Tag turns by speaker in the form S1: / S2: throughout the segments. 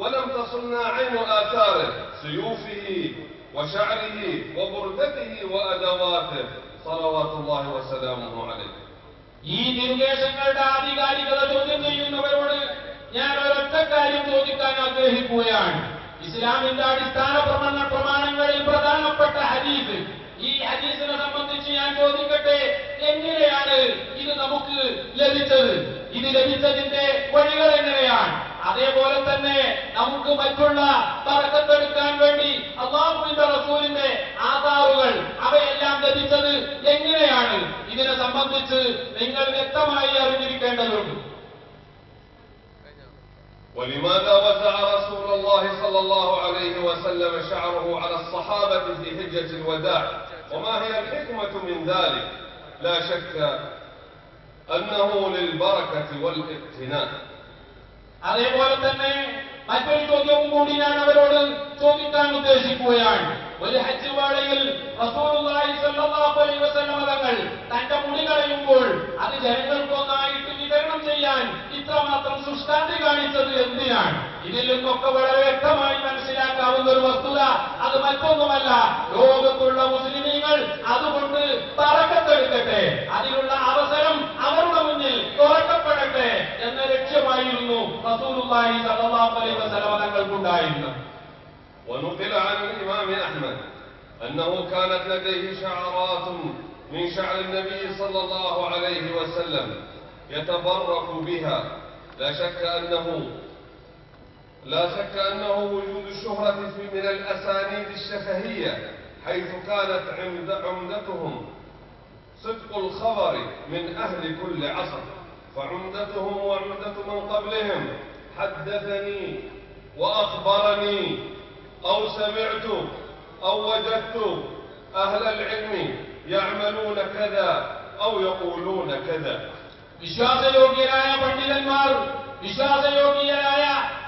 S1: ولم تصلنا عين آثاره سيوفه وشعره وبردته وأدواته صلوات الله وسلامه عليه.
S2: ഈ നിർദ്ദേശങ്ങളുടെ ആധികാരികത ചോദ്യം ചെയ്യുന്നവരോട് ഞാൻ ഒരൊറ്റ കാര്യം ചോദിക്കാൻ ആഗ്രഹിക്കുകയാണ്. ഇസ്ലാമിന്റെ അടിസ്ഥാന പ്രമാണങ്ങളിൽ പ്രധാനപ്പെട്ട ഹദീസ്, ഈ ഹദീസിനെ സംബന്ധിച്ച് ഞാൻ ചോദിക്കട്ടെ, എങ്ങനെയാണ് ഇത് നമുക്ക് ലഭിച്ചത്? ഇത് ലഭിച്ചതിന്റെ വഴികൾ എങ്ങനെയാണ്? അതേപോലെ തന്നെ നമുക്ക് മറ്റുള്ള ബറക്കത്തെടുക്കാൻ വേണ്ടി അല്ലാഹുവിന്റെ റസൂലിന്റെ ആധാറുകൾ അവയെല്ലാം ലഭിച്ചത് എങ്ങനെയാണ്? ഇതിനെ സംബന്ധിച്ച് നിങ്ങൾ വ്യക്തമായി അറിഞ്ഞിരിക്കേണ്ടതുണ്ട്.
S1: ولماذا وزع رسول الله صلى الله عليه وسلم شعره على الصحابة في حجة الوداع؟ وما هي الحكمة من ذلك؟ لا شك أنه للبركة والاقتناء.
S2: അതേപോലെ തന്നെ മറ്റൊരു ചോദ്യവും കൂടി ഞാൻ അവരോട് ചോദിക്കാൻ ഉദ്ദേശിക്കുകയാണ്. ഒരു ഹജ്ജ് വേളയിൽ റസൂലുള്ളാഹി സ്വല്ലല്ലാഹു അലൈഹി വസല്ലം തങ്ങൾ തന്റെ മുടി കളയുമ്പോൾ അത് ജനങ്ങൾക്കൊന്നായിട്ട് വിതരണം ചെയ്യാൻ ഇത്രമാത്രം ശുഷ്കാന്തി കാണിച്ചത് എന്തിനാണ്? ഇതിൽ നിന്നൊക്കെ വളരെ വ്യക്തമായി മനസ്സിലാക്കാവുന്ന ഒരു വസ്തുത അത് മറ്റൊന്നുമല്ല, ലോകത്തുള്ള മുസ്ലിമീങ്ങൾ അതുകൊണ്ട് ബറക്കത്തെടുക്കട്ടെ, അതിനുള്ള അവസരം അവരുടെ മുന്നിൽ തുറക്കപ്പെടട്ടെ എന്ന ലക്ഷ്യമായിരുന്നു റസൂലുള്ളാഹി സ്വല്ലല്ലാഹു അലൈഹി വസല്ലം തങ്ങൾക്കുണ്ടായിരുന്നത്.
S1: ونقل عن الإمام أحمد أنه كانت لديه شعرات من شعر النبي صلى الله عليه وسلم يتبرك بها. لا شك أنه وجود الشهرة من الأسانيد الشفهية، حيث كانت عمدتهم صدق الخبر من أهل كل عصر، فعمدتهم وعمدة من قبلهم حدثني وأخبرني أو سمعت أو وجدت أهل العلم يعملون كذا أو يقولون كذا.
S2: വിശ്വാസയോഗ്യരായ പണ്ഡിതന്മാർ, വിശ്വാസയോഗ്യരായ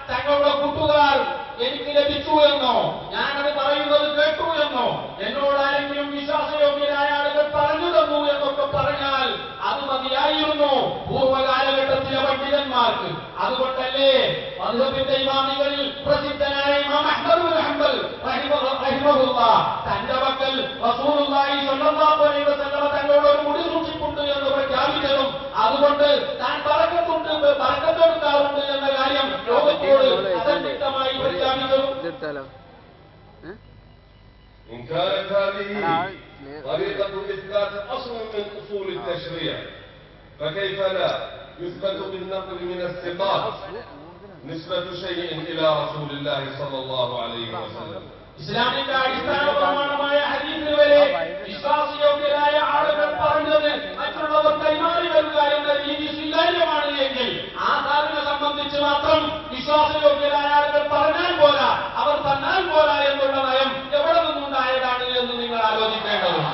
S2: തങ്ങളുടെ കൂട്ടുകാർ എനിക്ക് ലഭിച്ചു എന്നോ ഞാനത് പറയുന്നത് കേട്ടു എന്നോ എന്നോട് ആരെങ്കിലും വിശ്വാസയോഗ്യരായ ആളുകൾ പറഞ്ഞു തന്നു എന്നൊക്കെ പറഞ്ഞാൽ അത് മതിയായിരുന്നു പൂർവ്വകാലഘട്ടത്തിലെ പണ്ഡിതന്മാർക്ക്. അതുകൊണ്ടല്ലേ മദ്ഹബിന്റെ ഇമാമികളിൽ പ്രസിദ്ധനായ ഇമാം അഹ്മദ് ബിൻ ഹംബൽ റഹിമഹുല്ലാഹ് തന്റെ മക്കൾ റസൂലുള്ളാഹി സ്വല്ലല്ലാഹു അലൈഹി വസല്ലം തങ്ങളുടെ ഒരു മുടി സൂക്ഷിപ്പുണ്ട് എന്ന് പ്രഖ്യാപിച്ചതും അതുകൊണ്ട് താൻ ബറക്കത്തെടുക്കാറുണ്ട് എന്ന കാര്യം ലോകത്തോട് അസന്നിഗ്ധമായി പ്രഖ്യാപിച്ചതും.
S1: إن كانت هذه طريقة إثبات أصل من أصول التشريع، فكيف لا يثبت بالنقل من الثقات نسبة شيء إلى رسول الله صلى الله عليه وسلم؟
S2: ഇസ്ലാമിന്റെ അടിസ്ഥാന പ്രമാണമായ ഹദീസിൽ വരെ വിശ്വാസയോഗ്യരായ ആളുകൾ പറഞ്ഞത് മറ്റുള്ളവർ കൈമാറി വരിക എന്ന രീതി സ്വീകാര്യമാണ് എങ്കിൽ ആധാറിനെ സംബന്ധിച്ച് മാത്രം വിശ്വാസയോഗ്യരായ ആളുകൾ പറഞ്ഞാൽ പോരാ, അവർ തന്നാൽ പോരാ എന്നുള്ള നയം എവിടെ നിന്നുണ്ടായതാണ് എന്ന് നിങ്ങൾ ആലോചിക്കേണ്ടതുണ്ട്.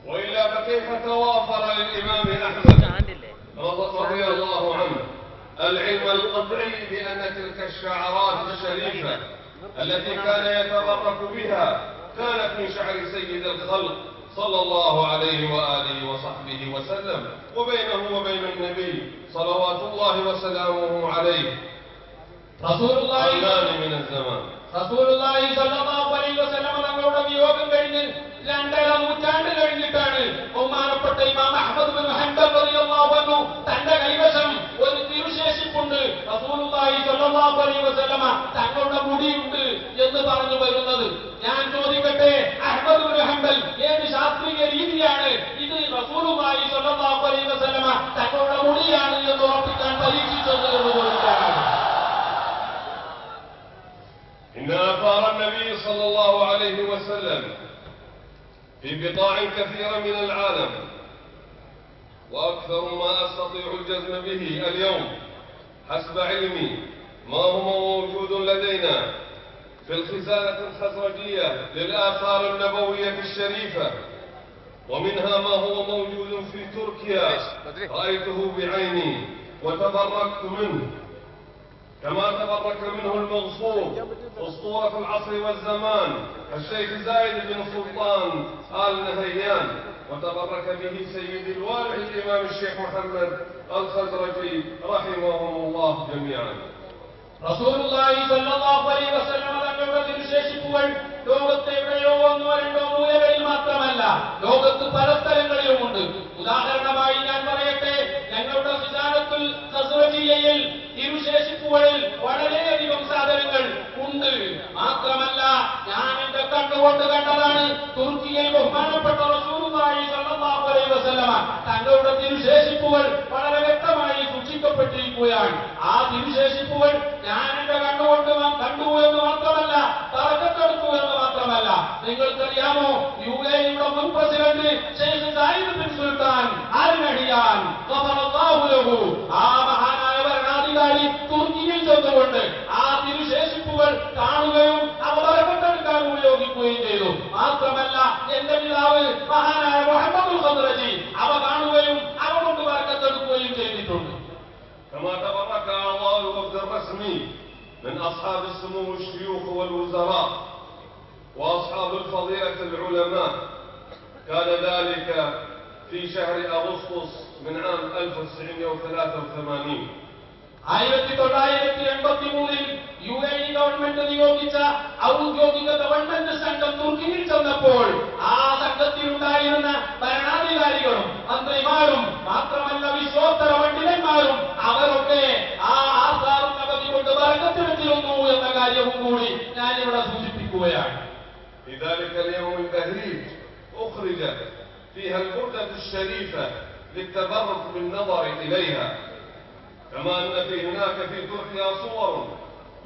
S1: وإلا فكيف توافر للإمام أحمد رضي الله عنه العلم القطعي بأن تلك الشعرات الشريفة التي كان يتبرك بها كانت من شعر سيد الخلق صلى الله عليه وآله وصحبه وسلم، وبينه وبين النبي صلوات الله وسلامه عليه قرنان من الزمان.
S2: റസൂലുള്ളാഹി സ്വല്ലല്ലാഹു അലൈഹി വസല്ലം തങ്ങളുടെ വിയോഗം കഴിഞ്ഞ് 2.5 നൂറ്റാണ്ട് കഴിഞ്ഞിട്ടാണ് ബഹുമാനപ്പെട്ട ഇമാം അഹ്മദ് ബിൻ ഹംബൽ റളിയല്ലാഹു അൻഹു തന്റെ കൈവശം ഒരു തിരുശേഷിപ്പുണ്ട്, റസൂലുള്ളാഹി സ്വല്ലല്ലാഹു അലൈഹി വസല്ലം തങ്ങളുടെ മുടിയുണ്ട് എന്ന് പറഞ്ഞു വരുന്നത്. ഞാൻ ചോദിക്കട്ടെ, അഹ്മദ് ബിൻ ഹംബൽ ഏത് ശാസ്ത്രീയ രീതിയാണ് ഇത് റസൂലുള്ളാഹി സ്വല്ലല്ലാഹു അലൈഹി വസല്ലം തങ്ങളുടെ മുടിയാണ് എന്ന് ഉറപ്പിക്കാൻ പരീക്ഷിച്ചത് എന്ന് ചോദിക്കാനാണ്.
S1: إن آثار النبي صلى الله عليه وسلم في بقاع كثيرة من العالم، وأكثر ما أستطيع الجزم به اليوم حسب علمي ما هو موجود لدينا في الخزانة الخزرجية للآثار النبوية الشريفة، ومنها ما هو موجود في تركيا رأيته بعيني وتبركت منه، كما تبرك منه المنصور أسطورة العصر والزمان الشيخ زايد بن سلطان آل نهيان، وتبرك به سيد الوالي الإمام الشيخ محمد الخزرجي رحمهم الله جميعا.
S2: റസൂലുള്ളാഹി സ്വല്ലല്ലാഹു അലൈഹി വസല്ലം തങ്ങളുടെ തിരുശേഷിപ്പുകൾ ലോകത്തെ എവിടെയോ ഒന്നോ രണ്ടോ മൂലകളിൽ മാത്രമല്ല, ലോകത്ത് പല സ്ഥലങ്ങളിലുമുണ്ട്. ഉദാഹരണമായി ഞാൻ പറയട്ടെ, ഞങ്ങളുടെ ഖിസാനത്തുൽ ഖസ്റജിയയിൽ തിരുശേഷിപ്പുകളിൽ വളരെയധികം സാധനങ്ങൾ ഉണ്ട്. മാത്രമല്ല, ഞാൻ എന്റെ കണ്ണുകൊണ്ട് കണ്ടതാണ്, തുർക്കിയിൽ ബഹുമാനപ്പെട്ട റസൂലുള്ളാഹി സ്വല്ലല്ലാഹു അലൈഹി വസല്ലം തങ്ങളുടെ തിരുശേഷിപ്പുകൾ വളരെ വ്യക്തമായി സൂക്ഷിക്കപ്പെട്ടിരിക്കുകയാണ്. ആ തിരുശേഷിപ്പുകൾ ഞാൻ എന്റെ കണ്ണുകൊണ്ട് കണ്ടു എന്ന് മാത്രമല്ല, തറക്കത്തെടുത്തു എന്ന് മാത്രമല്ല, നിങ്ങൾക്കറിയാമോ, യുഎഇയുടെ മുൻ president Sheikh Zayed bin Sultan Al Nahyan ഖഫറല്ലാഹു ലഹു, ആ മഹാനായ ഭരണാധികാരി തുർക്കിയിൽ ചെന്നുകൊണ്ട് ആ തിരുശേഷിപ്പുകൾ കാണുകയും അവ തറക്കത്തെടുക്കാൻ ഉപയോഗിക്കുകയും ചെയ്തു. മാത്രമല്ല, എന്റെ പിതാവ് മഹാനായ മുഹമ്മദുൽ ഖദ്റജി അവ കാണുകയും അവ കൊണ്ട് തറക്കത്തെടുക്കുകയും ചെയ്തിട്ടുണ്ട്.
S1: كما تبرك أعضاء الوفد الرسمي من أصحاب السمو الشيوخ والوزراء وأصحاب الفضيلة العلماء، كان ذلك في شهر أغسطس من عام 1983.
S2: 1983 യുഎഇ ഗവൺമെന്റ് നിയോഗിച്ച ഔദ്യോഗിക ഗവൺമെന്റ് സംഘം തുർക്കിയിൽ ചെന്നപ്പോൾ ആ സംഘത്തിലുണ്ടായിരുന്ന ഭരണാധികാരികളും മന്ത്രിമാരും മാത്രമല്ല വിശ്വോത്തര പണ്ഡിതന്മാരും അവരൊക്കെ ആ ആസാറും അവധി കൊണ്ട് ബർക്കത്തെടുത്തിരുന്നു എന്ന കാര്യവും കൂടി ഞാനിവിടെ സൂചിപ്പിക്കുകയാണ്.
S1: في ذلك اليوم البهيج أخرجت فيها البردة الشريفة للتبرك بالنظر إليها، كما أن هناك في تركيا صور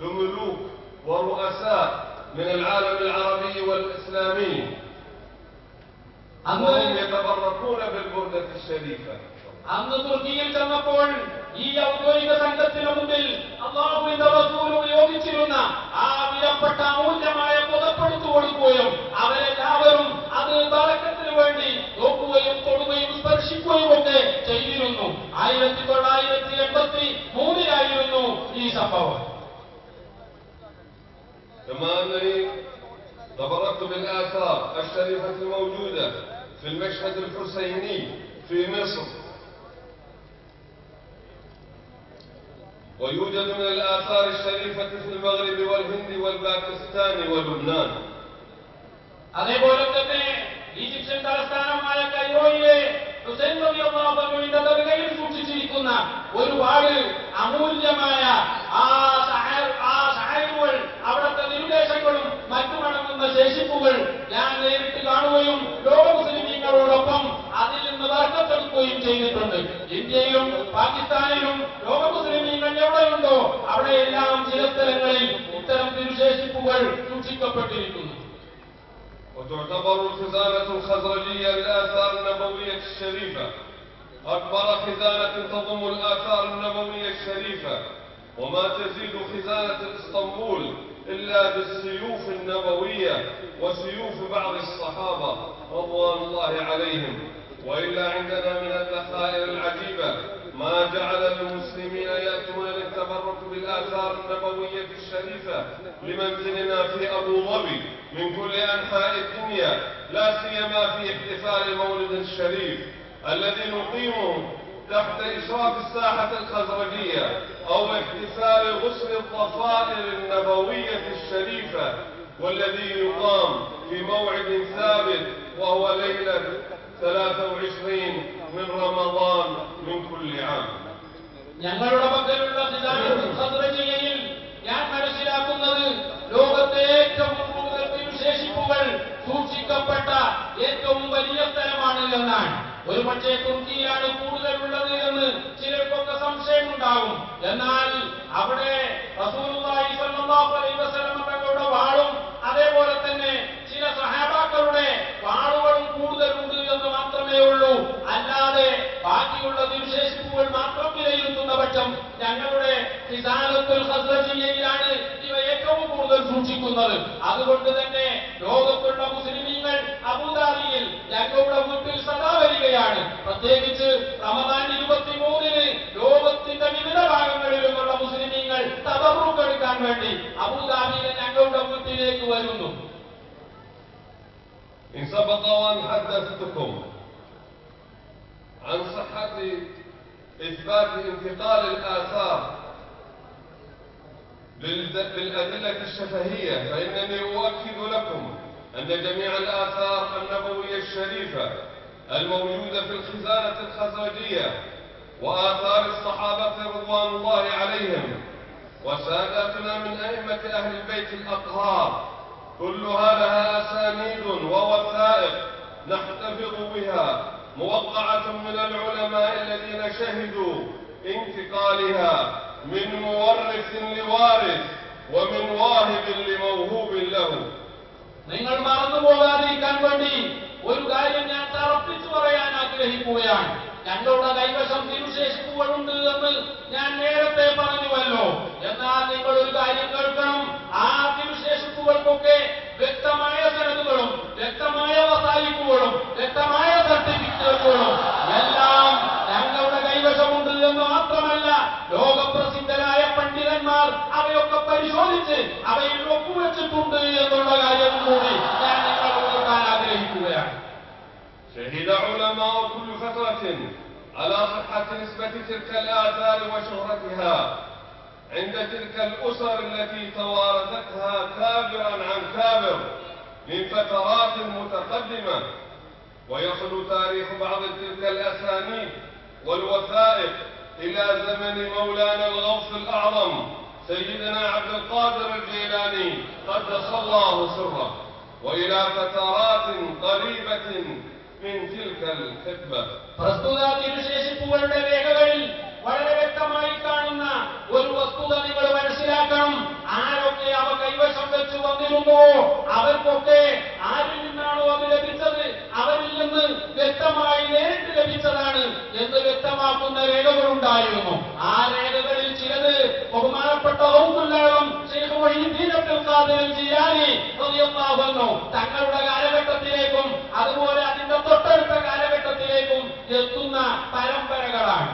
S1: لملوك ورؤساء من العالم العربي والإسلامي وهم يتبركون بالبردة الشريفة.
S2: അന്ന് തുർക്കിയിൽ ചെന്നപ്പോൾ ഈ ഔദ്യോഗിക സംഘത്തിന് മുമ്പിൽ അല്ലാഹുവിന്റെ റസൂൽ ഉപയോഗിച്ചിരുന്ന ആ വിലപ്പെട്ട അമൂല്യമായ പുതപ്പെടുത്തു കൊടുക്കുകയും അവരെല്ലാവരും അത് ബറക്കത്തിന് വേണ്ടി നോക്കുകയും തൊടുകയും സ്പർശിക്കുകയും ഒക്കെ ചെയ്തിരുന്നു. 1983 ഈ സംഭവം.
S1: كما أنني تبركت بالآثار الشريفة الموجودة في المشهد الحسيني في مصر، ويوجد من الآثار الشريفة في المغرب والهند والباكستان ولبنان.
S2: അതേപോലെ തന്നെ ഈജിപ്ഷ്യൻ തലസ്ഥാനമായ കൈറോയിലെ ഹുസൈൻ റളിയല്ലാഹു അൻഹുവിന്റെ ദർഗയിൽ സൂക്ഷിച്ചിരിക്കുന്ന ഒരുപാട് അമൂല്യമായ ആ ഷായറുകൾ, അവിടുത്തെ നിർദ്ദേശങ്ങളും മറ്റുമടങ്ങുന്ന ശേഷിപ്പുകൾ ഞാൻ നേരിട്ട് കാണുകയും ലോക മുസ്ലിമീങ്ങളോടൊപ്പം അതിൽ നിന്ന് ബർക്കത്തെടുക്കുകയും ചെയ്തിട്ടുണ്ട്. ഇന്ത്യയിലും പാകിസ്ഥാനിലും ലോക മുസ്ലിമീങ്ങൾ എവിടെയുണ്ടോ അവിടെയെല്ലാം ചില സ്ഥലങ്ങളിൽ ഇത്തരം തിരുശേഷിപ്പുകൾ സൂക്ഷിക്കപ്പെട്ടിരിക്കുന്നു.
S1: وتعتبر الخزانة الخزرجية للآثار النبوية الشريفة أكبر خزانة تضم الآثار النبوية الشريفة، وما تزيد خزانة اسطنبول إلا بالسيوف النبوية وسيوف بعض الصحابة رضوان الله عليهم. وإلا عندنا من الذخائر العجيبة ما جعل المسلمين يأتون للتبرك بالآثار النبوية الشريفة لمنزلنا في أبو ظبي من كل أنحاء الدنيا، لا سيما في احتفال مولد الشريف الذي نقيمه تحت إشراف الساحة الخزرجية، أو احتفال غسل الضفائر النبوية الشريفة والذي يقام في موعد ثابت وهو ليلة 23 من رمضان من كل عام.
S2: ഞങ്ങളുടെ പക്കലുള്ള ഖിസാനത്തുൽ ഖസ്റജിയയിൽ ഞാൻ മനസ്സിലാക്കുന്നത് ലോകത്തെ ഏറ്റവും കൂടുതൽ തിരുശേഷിപ്പുകൾ സൂക്ഷിക്കപ്പെട്ട ഏറ്റവും വലിയ സ്ഥലമാണ് എന്നാണ്. ഒരുപക്ഷെ തുർക്കിയിലാണ് കൂടുതലുള്ളത് എന്ന് ചിലർക്കൊക്കെ സംശയമുണ്ടാകും. എന്നാൽ അവിടെ റസൂലുള്ളാഹി സ്വല്ലല്ലാഹു അലൈഹി വസല്ലം തങ്ങളുടെ വാളും അതേപോലെ തന്നെ ചില സഹാബാക്കളുടെ വാളുകളും കൂടുതലുണ്ട് എന്ന് മാത്രമേ ഉള്ളൂ. അല്ലാതെ ബാക്കിയുള്ള തിരുശേഷിപ്പുകൾ മാത്രം വിലയിരുത്തുന്ന പക്ഷം ഞങ്ങളുടെ ഖിസാനത്തുൽ ഖസ്റജിയയിലാണ് ഇവ ഏറ്റവും കൂടുതൽ സൂക്ഷിക്കുന്നത്. അതുകൊണ്ട് തന്നെ ലോകത്തുള്ള മുസ്ലിമീങ്ങൾ അബൂദാബിയിൽ ഞങ്ങളുടെ വീട്ടിൽ സദാ വരികയാണ്. പ്രത്യേകിച്ച് റമദാൻ 23-ന് ലോകത്തിന്റെ വിവിധ ഭാഗങ്ങളിൽ നിന്നുള്ള മുസ്ലിമീങ്ങൾ തബറുക്ക് എടുക്കാൻ വേണ്ടി അബൂദാബിയിലെ ഞങ്ങളുടെ വീട്ടിലേക്ക് വരുന്നു.
S1: إن سبق وأن حدثتكم عن صحة إثبات انتقال الآثار بالأدلة الشفهية، فإنني أؤكد لكم أن جميع الآثار النبوية الشريفة الموجودة في الخزانة الخزرجية وآثار الصحابة رضوان الله عليهم وساداتنا من أئمة أهل البيت الأطهار كلها لها أسانيد ووثائق نحتفظ بها موقعة من العلماء الذين شهدوا انتقالها من مورث لوارث ومن واهب لموهوب له.
S2: നിങ്ങൾ മറന്നു പോകാതിരിക്കാൻ വേണ്ടി ഒരു കാര്യം ഞാൻ തറപ്പിച്ചു പറയാൻ ആഗ്രഹിക്കുകയാണ്. ഞങ്ങളുടെ കൈവശം തിരുശേഷിപ്പുകളുണ്ട് എന്ന് ഞാൻ നേരത്തെ പറഞ്ഞുവല്ലോ. എന്നാൽ നിങ്ങൾ ഒരു കാര്യം കേൾക്കണം. ആ തിരുശേഷിപ്പുകൾക്കൊക്കെ വ്യക്തമായ സനദുകളും വ്യക്തമായ വസായിപ്പുകളും വ്യക്തമായ സർട്ടിഫിക്കറ്റുകളും എല്ലാം ഞങ്ങളുടെ കൈവശമുണ്ട് എന്ന് മാത്രമല്ല, ലോകപ്രസിദ്ധരായ പണ്ഡിതന്മാർ അവയൊക്കെ പരിശോധിച്ച് അവയിൽ ഒപ്പുവെച്ചിട്ടുണ്ട് എന്നുള്ള കാര്യം കൂടി ഞാൻ നിങ്ങളോട് കൊടുക്കാൻ ആഗ്രഹിക്കുകയാണ്.
S1: شهد علماء كل فترة على صحة نسبة تلك الآثار وشهرتها عند تلك الأسر التي توارثتها كابرا عن كابر من فترات متقدمة، ويصل تاريخ بعض تلك الأسانيد والوثائق إلى زمن مولانا الغوث الأعظم سيدنا عبد القادر الجيلاني قدس الله سره، وإلى فترات قريبة من تلك الحقبة.
S2: പ്രസ്തുത തിരുശേഷിപ്പുകളുടെ രേഖകളിൽ വളരെ വ്യക്തമായി കാണുന്ന ഒരു വസ്തുത നിങ്ങൾ മനസ്സിലാക്കണം. ആരൊക്കെ അവ കൈവശം വെച്ച് വന്നിരുന്നോ അവർക്കൊക്കെ ആരിൽ നിന്നാണോ അത് ലഭിച്ചത് അവരിൽ നിന്ന് വ്യക്തമായി നേരിട്ട് ലഭിച്ചതാണ് എന്ന് വ്യക്തമാക്കുന്ന രേഖകളുണ്ടായിരുന്നു. ആ രേഖകളിൽ ചിലത് ബഹുമാനപ്പെട്ട തങ്ങളുടെ കാലഘട്ടത്തിലേക്കും അതുപോലെ അതിന്റെ തൊട്ടടുത്ത കാലഘട്ടത്തിലേക്കും എത്തുന്ന പരമ്പരകളാണ്.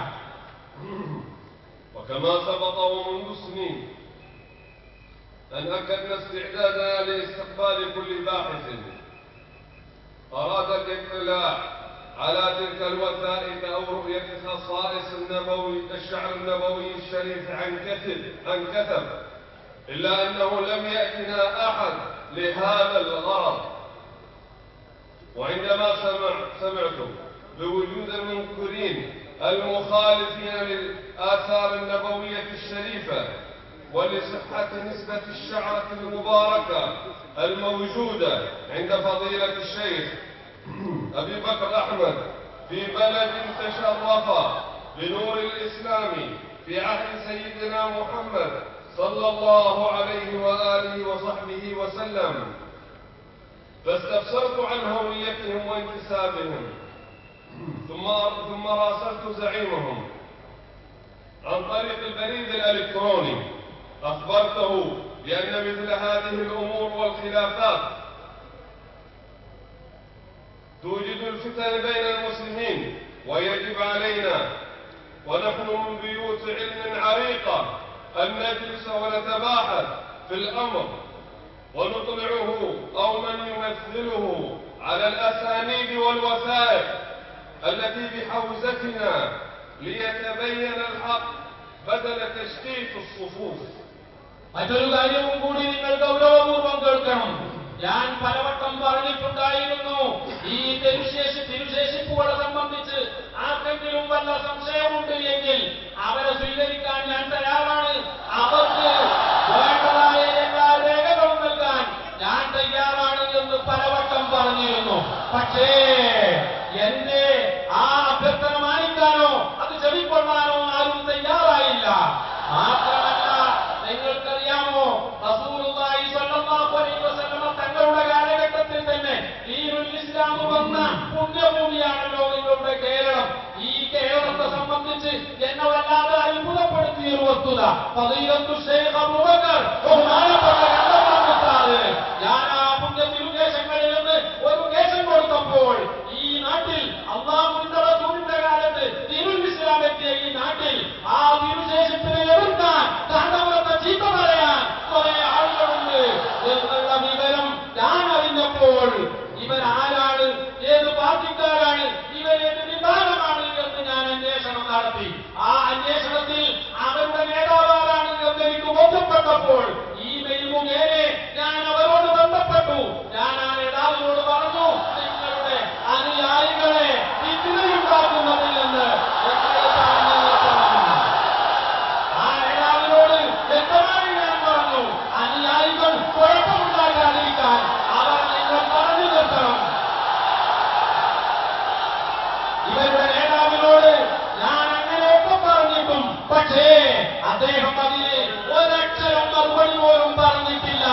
S1: وكما سبق ومنذ سنين أن أكدنا استعدادنا لاستقبال كل باحث أراد الاطلاع على تلك الوثائق أو رؤية خصائص النبوي الشعر النبوي الشريف عن كثب، إلا أنه لم يأتنا أحد لهذا الغرض. وعندما سمعتم بوجود المنكرين المخالفين للآثار النبوية الشريفة ولصحة نسبة الشعرة المباركة الموجودة عند فضيلة الشيخ أبي بكر أحمد في بلد تشرف بنور الإسلام في عهد سيدنا محمد صلى الله عليه وآله وصحبه وسلم، فاستفسرت عن هويتهم وانتسابهم، ثم راسلت زعيمهم عن طريق البريد الإلكتروني، أخبرته بأن مثل هذه الأمور والخلافات توجد الفتن بين المسلمين، ويجب علينا ونحن من بيوت علم عريقة أن نجلس ونتباحث في الأمر ونطلعه أو من يمثله على الأسانيد والوثائق التي بحوزتنا ليتبين الحق بدل تشتيت الصفوف.
S2: മറ്റൊരു കാര്യവും കൂടി നിങ്ങൾ ഗൗരവപൂർവ്വം കേൾക്കണം. ഞാൻ പലവട്ടം പറഞ്ഞിട്ടുണ്ടായിരുന്നു, ഈ തിരുശേഷിപ്പുകളെ സംബന്ധിച്ച് ആർക്കെങ്കിലും വല്ല സംശയമുണ്ട് എങ്കിൽ അവരെ സ്വീകരിക്കാൻ ഞാൻ തയ്യാറാണ്. അവർക്ക് വേണ്ടതായ എല്ലാ രേഖകളും നൽകാൻ ഞാൻ തയ്യാറാണ് എന്ന് പലവട്ടം പറഞ്ഞിരുന്നു. പക്ഷേ എന്റെ ആ അഭ്യർത്ഥന മാനിക്കാനോ അത് ചെവിക്കൊള്ളാനോ ആരും തയ്യാറായില്ല. മാത്രമല്ല, നിങ്ങൾക്കറിയാമോ, റസൂലുള്ളാഹി സ്വല്ലല്ലാഹു അലൈഹി വസല്ലം തങ്ങളുടെ കാലഘട്ടത്തിൽ തന്നെ ദീനുൽ ഇസ്ലാം വന്ന പുണ്യഭൂമിയാണല്ലോ നിങ്ങളുടെ കേരളം. ഈ കേരളത്തെ സംബന്ധിച്ച് എന്നെ വല്ലാതെ അത്ഭുതപ്പെടുത്തിയ ഒരു വസ്തുത, ഫളീലത്തു ശൈഖ് അബൂബക്കർ ബഹുമാനപ്പെട്ട കണ്ടമാനത്താറ് ഞാൻ ആ പുണ്യതിരുദേശങ്ങളിൽ നിന്ന് ഒരു കേശം കൊടുത്തപ്പോൾ ഈ നാട്ടിൽ അല്ലാഹുവിന്റെ റസൂലിന്റെ കാലത്ത് ദീനുൽ ഇസ്ലാം എത്തിയ ഈ നാട്ടിൽ ആ തിരുശേഷിപ്പിനെ എതിർക്കാൻ കണ്ടവരത്തെ ചീത്ത പറയാൻ കുറെ ആളുകളുണ്ട് എന്നുള്ള വിവരം ഞാൻ അറിഞ്ഞപ്പോൾ ഇവരാരാണ്, ഏത് പാർട്ടിക്കാരാണ്, ഇവരേത് വിഭാഗമാണ് എന്ന് ഞാൻ അന്വേഷണം നടത്തി. ആ അന്വേഷണത്തിൽ അവരുടെ നേതാവാരാണ് എന്ന് എനിക്ക് ബോധ്യപ്പെട്ടു. നഷ്ടപ്പെട്ടപ്പോൾ ഇമെയിൽ മുഖേന ഞാൻ അവരോട് ബന്ധപ്പെട്ടു. ഞാൻ ആ നേതാവിനോട് പറഞ്ഞു, നിങ്ങളുടെ അനുയായികളെ ഫിത്നയുണ്ടാക്കുന്നതിൽ നിന്ന് തടഞ്ഞു നിർത്തണം. ആ നേതാവിനോട് വ്യക്തമായി ഞാൻ പറഞ്ഞു, അനുയായികൾ കുഴപ്പമുണ്ടാക്കാതിരിക്കാൻ അവർ നിങ്ങൾ തടഞ്ഞു നിർത്തണം. ഇവരുടെ നേതാവിനോട് ഞാൻ അങ്ങനെയൊക്കെ പറഞ്ഞിട്ടും പക്ഷേ അദ്ദേഹം അതിന് ഒരക്ഷരം മറുപടി പോലും പറഞ്ഞിട്ടില്ല.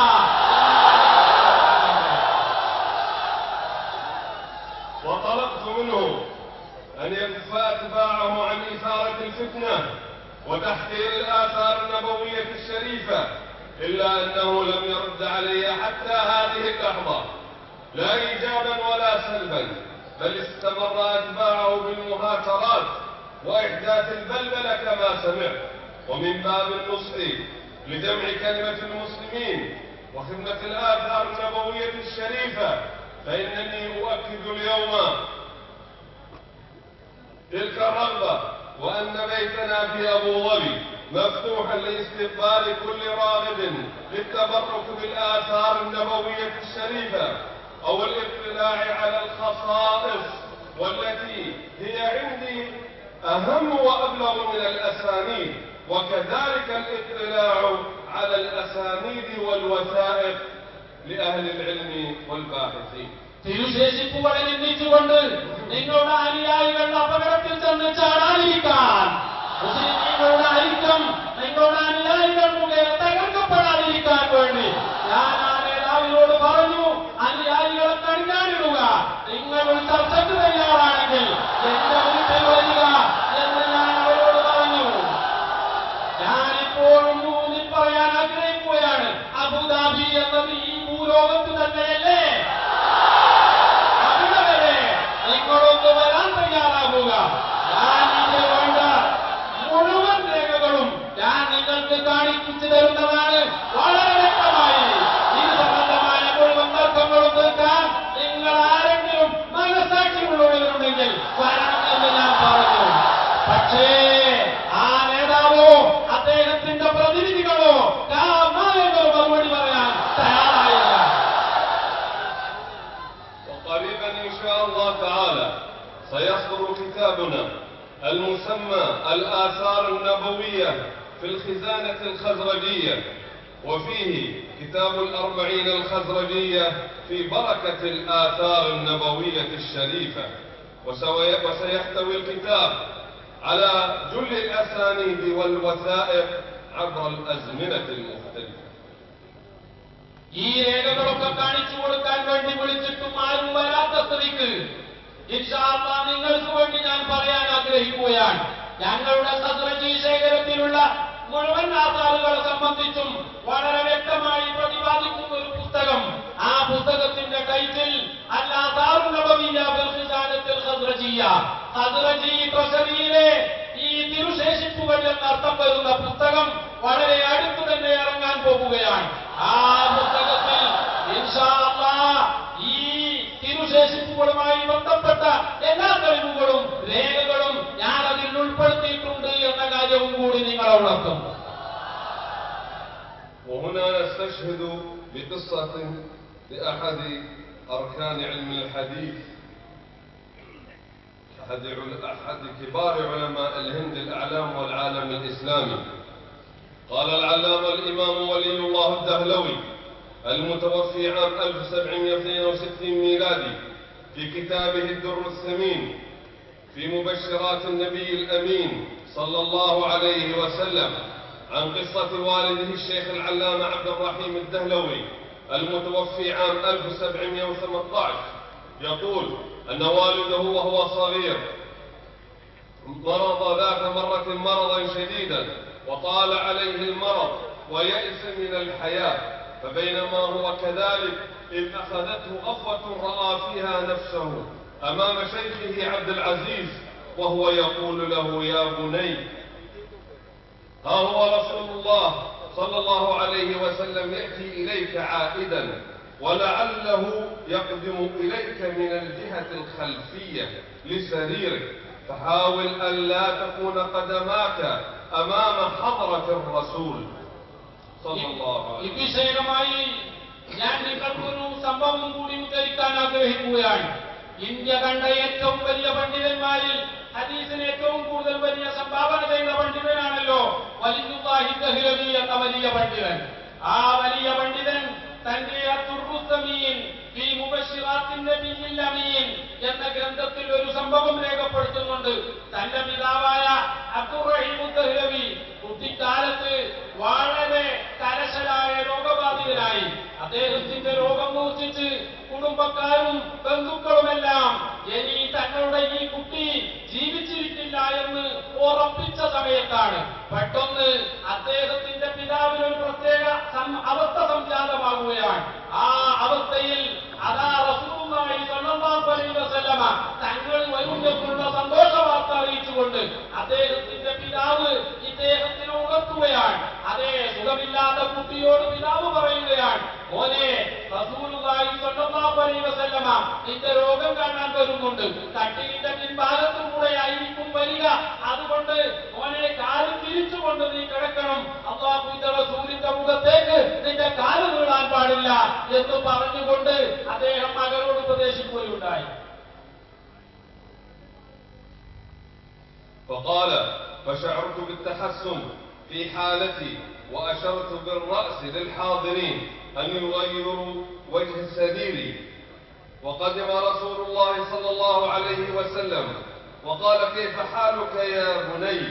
S1: وطلبت منه أن يكفى أتباعه عن إثارة الفتنة وتحقير الآثار النبوية الشريفة، إلا أنه لم يرد علي حتى هذه اللحظة لا إيجابا ولا سلبا، بل استمر أتباعه بالمهاترات وإحداث البلبلة كما سمعت. ومن باب النصح لجمع كلمة المسلمين وخدمة الآثار النبوية الشريفة، فإنني أؤكد اليوم تلك الرغبة، وأن بيتنا في أبو ظبي مفتوحا لاستقبال كل راغب للتبرك بالآثار النبوية الشريفة أو الاطلاع على الخصائص والتي هي عندي أهم وأبلغ من الأسانيد، وكذلك الاطلاع على الأسانيد والوثائق لأهل العلم والباحثين.
S2: തിരുശേഷിപ്പുകളെ നിന്ദിച്ചുകൊണ്ട് നിങ്ങളുടെ അനുയായികൾ അപകടത്തിൽ ചെന്ന് ചാടാതിരിക്കാൻ, മുസ്ലിമീങ്ങളുടെ ഐക്യം നിങ്ങളുടെ അനുയായികൾ മുഖേന തകർക്കപ്പെടാതിരിക്കാൻ വേണ്ടി ഞാൻ ആ നേതാവിനോട് പറഞ്ഞു, അനുയായികളെ കണിഞ്ഞാണിടുക. നിങ്ങൾ ഒരു ചർച്ചയ്ക്ക് തയ്യാറാണെങ്കിൽ എന്റെ വീട്ടിൽ വരിക എന്ന് ഞാൻ അവരോട് പറഞ്ഞു. ഞാനിപ്പോഴും ഊന്നി പറയാൻ ആഗ്രഹിക്കുകയാണ്, അബുദാബി എന്നത് ഈ ഭൂലോകത്ത് തന്നെയല്ലേ? അവിടെ വരെ നിങ്ങളൊന്ന് വരാൻ തയ്യാറാകുക. ഞാൻ ഇതിന് വേണ്ട മുഴുവൻ രേഖകളും ഞാൻ നിങ്ങൾക്ക് കാണിച്ചു തരുന്നതാണ്. വളരെ വ്യക്തമായി ഇത് സംബന്ധമായ മുഴുവൻ തർക്കങ്ങളും തീർക്കാൻ നിങ്ങൾ ആരെങ്കിലും മനസ്സാക്ഷിയുള്ളവരുണ്ടെങ്കിൽ വരണമെന്ന് ഞാൻ പറഞ്ഞു. പക്ഷേ ആ നേതാവോ അദ്ദേഹത്തിന്റെ പ്രതിനിധികളോ കാമായങ്ങളോ മറുപടി പറയാൻ തയ്യാറായില്ല.
S1: وقريبا إن شاء الله تعالى سيصدر كتابنا المسمى الآثار النبوية في الخزانة الخزرجية، وفيه كتاب الأربعين الخزرجية في بركة الآثار النبوية الشريفة، وسيحتوي الكتاب على جل الأسانيد والوثائق عبر الأزمنة المختلفة.
S2: ഈ രേഖകളൊക്കെ കാണിച്ചു കൊടുക്കാൻ വേണ്ടി വിളിച്ചിട്ടും ആരും വരാത്ത സ്ഥിതിക്ക് ഇൻഷാ അല്ലാഹ് നിങ്ങൾക്ക് വേണ്ടി ഞാൻ പറയാൻ ആഗ്രഹിക്കുകയാണ്. ഞങ്ങളുടെ ഖസ്റജി ശേഖരത്തിലുള്ള മുഴുവൻ ആധാറുകളെ സംബന്ധിച്ചും വളരെ വ്യക്തമായി പ്രതിപാദിക്കുന്ന ഒരു പുസ്തകം. ആ പുസ്തകത്തിന്റെ ടൈറ്റിൽ അൽ-ആഥാറുൻ നബവിയ്യ ഫിൽ ഖിസാനത്തിൽ ഖസ്റജിയ്യ, ഖസ്റജി ട്രഷറിയിലെ ഈ തിരുശേഷിപ്പുകൾ എന്നർത്ഥം വരുന്ന പുസ്തകം വളരെ അടുത്ത് തന്നെ ഇറങ്ങാൻ പോകുകയാണ്. ആ പുസ്തകത്തിൽ ഇൻഷാ അല്ലാഹ് ഈ തിരുശേഷിപ്പുകളുമായി ബന്ധപ്പെട്ട എല്ലാ തെളിവുകളും രേഖകളും ഞാൻ അതിൽ ഉൾപ്പെടുത്തിയിട്ടുണ്ട് എന്ന കാര്യവും കൂടി നിങ്ങളെ ഉണർത്തും.
S1: وهنا نستشهد بقصة لأحد أركان علم الحديث، أحد كبار علماء الهند الأعلام والعالم الإسلامي. قال العلامة الإمام ولي الله الدهلوي المتوفي عام 1762 ميلادي في كتابه الدر الثمين في مبشرات النبي الأمين صلى الله عليه وسلم عن قصة والده الشيخ العلامة عبد الرحيم الدهلوي المتوفي عام 1718. يقول أن والده وهو صغير مرض ذات مرة مرضا شديدا وطال عليه المرض ويأس من الحياة، فبينما هو كذلك إذ أخذته غفوة رأى فيها نفسه أمام شيخه عبد العزيز وهو يقول له: يا بني، ها هو رسول الله صلى الله عليه وسلم يأتي إليك عائدا، ولعله يقدم إليك من الجهة الخلفية لسريرك، فحاول أن لا تكون قدماك أمام حضرة الرسول
S2: വിഷയമായി ഞാൻ നിങ്ങൾക്കൊരു സംഭവം കൂടി ഉദ്ധരിക്കാൻ ആഗ്രഹിക്കുകയാണ്. ഇന്ത്യ കണ്ട ഏറ്റവും വലിയ പണ്ഡിതന്മാരിൽ ഹദീസിന് ഏറ്റവും കൂടുതൽ വലിയ സംഭാവന ചെയ്ത പണ്ഡിതനാണല്ലോ വലിയുല്ലാഹി ദഹ്ലവി എന്ന വലിയ പണ്ഡിതൻ. ആ വലിയ പണ്ഡിതൻ തന്റെ അത്തുർറുസമീൻ ഫീ മുബശ്ശിറാത്തിൻ നബിയിൽ അമീൻ എന്ന ഗ്രന്ഥത്തിൽ ഒരു സംഭവം രേഖപ്പെടുത്തുന്നുണ്ട്. തന്റെ പിതാവായ അബ്ദുറഹീം ദഹ്ലവി കുട്ടിക്കാലത്ത് വളരെ കരശലായ രോഗബാധിതനായി. അദ്ദേഹത്തിന്റെ രോഗം മൂർച്ഛിച്ച് കുടുംബക്കാരും ബന്ധുക്കളുമെല്ലാം ഇനി തങ്ങളുടെ ഈ കുട്ടി ജീവിച്ചിരിക്കില്ല എന്ന് ഉറപ്പിച്ച സമയത്താണ് പെട്ടെന്ന് അദ്ദേഹത്തിന്റെ പിതാവിന് ഒരു പ്രത്യേക അവസ്ഥ സംജാതമാകുകയാണ്. ആ അവസ്ഥയിൽ അതാ റസൂലുള്ളാഹി സ്വല്ലല്ലാഹു അലൈഹി വസല്ലമ തങ്ങൾ വരുമെന്നുള്ള സന്തോഷ വാർത്ത അറിയിച്ചുകൊണ്ട് അദ്ദേഹത്തിന്റെ പിതാവ് ഇദ്ദേഹത്തിനെ ഉണർത്തുകയാണ്. അതേ സുഖമില്ലാത്ത കുട്ടിയോട് പിതാവ് പറയുകയാണ്, മോനെ റസൂലുള്ളാഹി സ്വല്ലല്ലാഹു അലൈഹി വസല്ലമ നിന്റെ രോഗം കാണാൻ വരുന്നുണ്ട്, കട്ടിലിന്റെ പിൻഭാഗത്തുകൂടെ ആയിരിക്കും വരിക, അതുകൊണ്ട് മോനെ കാല് തിരിച്ചുകൊണ്ട് നീ കിടക്കണം, അല്ലാഹുവിന്റെ റസൂലിന്റെ മുഖത്തേക്ക് നിന്റെ കാല് വീഴാൻ പാടില്ല എന്ന് പറഞ്ഞുകൊണ്ട് അദ്ദേഹം മകനോട് ഉപദേശിക്കുകയുണ്ടായി.
S1: فقال فشعرت بالتحسن في حالتي وأشرت بالرأس للحاضرين أن يغيروا وجه سريري. وقدم رسول الله صلى الله عليه وسلم وقال كيف حالك يا بني؟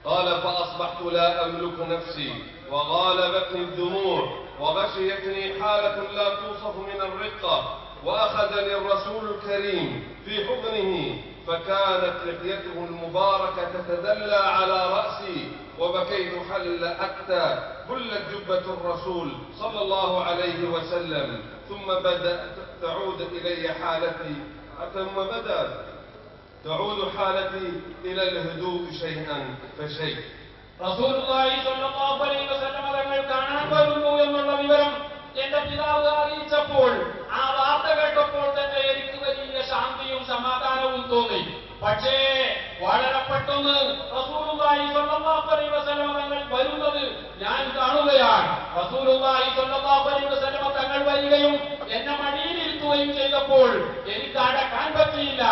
S1: قال فأصبحت لا أملك نفسي وغالبتني الدموع وغشيتني حالة لا توصف من الرقة وأخذني الرسول الكريم في حضنه فكانت لحيته المباركة تتدلى على رأسي وبكيت حتى بلت جبة الرسول صلى الله عليه وسلم ثم بدأت تعود حالتي إلى الهدوء شيئا فشيء.
S2: റസൂലുള്ളാഹി സ്വല്ലല്ലാഹു അലൈഹി വസല്ലം തങ്ങൾ കാണാൻ വരുന്നു എന്നുള്ള വിവരം എന്റെ പിതാവ് അറിയിച്ചപ്പോൾ ആ വാർത്ത കേട്ടപ്പോൾ തന്നെ എനിക്ക് വലിയ ശാന്തിയും സമാധാനവും തോന്നി. പക്ഷേ വളരെ പെട്ടെന്ന് റസൂലുള്ളാഹി സ്വല്ലല്ലാഹു അലൈഹി വസല്ലം തങ്ങൾ വരുന്നത് ഞാൻ കാണുകയാണ്. റസൂലുള്ളാഹി സ്വല്ലല്ലാഹു അലൈഹി വസല്ലം തങ്ങൾ വരികയും എന്നെ മടിയിലിരുത്തുകയും ചെയ്തപ്പോൾ എനിക്ക് അടക്കാൻ പറ്റിയില്ല.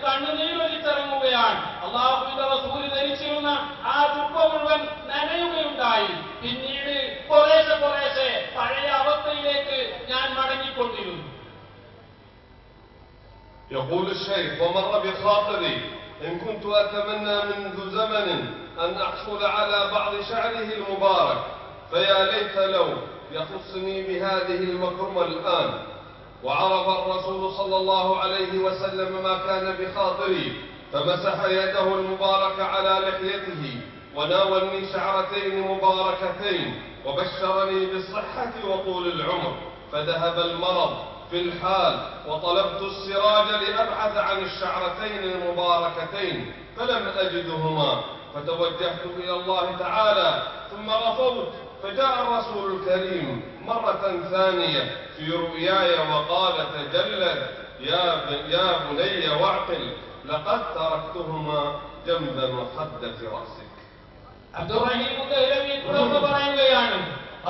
S2: കണ്ണുനീരൊലിച്ചിറങ്ങുകയാണ്. അല്ലാഹുവിന്റെ റസൂൽ ധരിച്ചിരുന്ന ആ ജുബ്ബ മുഴുവൻ നനയുകയുണ്ടായി. പിന്നീട് കുറേശ്ശെ പഴയ അവസ്ഥയിലേക്ക് ഞാൻ മടങ്ങിക്കൊണ്ടിരുന്നു.
S1: يقول الشيخ ومر بخاطري إن كنت أتمنى منذ زمن أن أحصل على بعض شعره المبارك فيا ليت لو يخصني بهذه المكرمة الآن. وعرف الرسول صلى الله عليه وسلم ما كان بخاطري فمسح يده المباركة على لحيته وناولني شعرتين مباركتين وبشرني بالصحة وطول العمر. فذهب المرض في الحال وطلبت السراج لأبحث عن الشعرتين المباركتين فلم أجدهما فتوجهت إلى الله تعالى ثم غفوت فجاء الرسول الكريم مرة ثانية في رؤياي وقال تجلد يا بني واعقل لقد تركتهما جنب مخدة رأسك.
S2: عبد الرحيم الدهلوي തുടർന്ന് പറയുകയാണ്,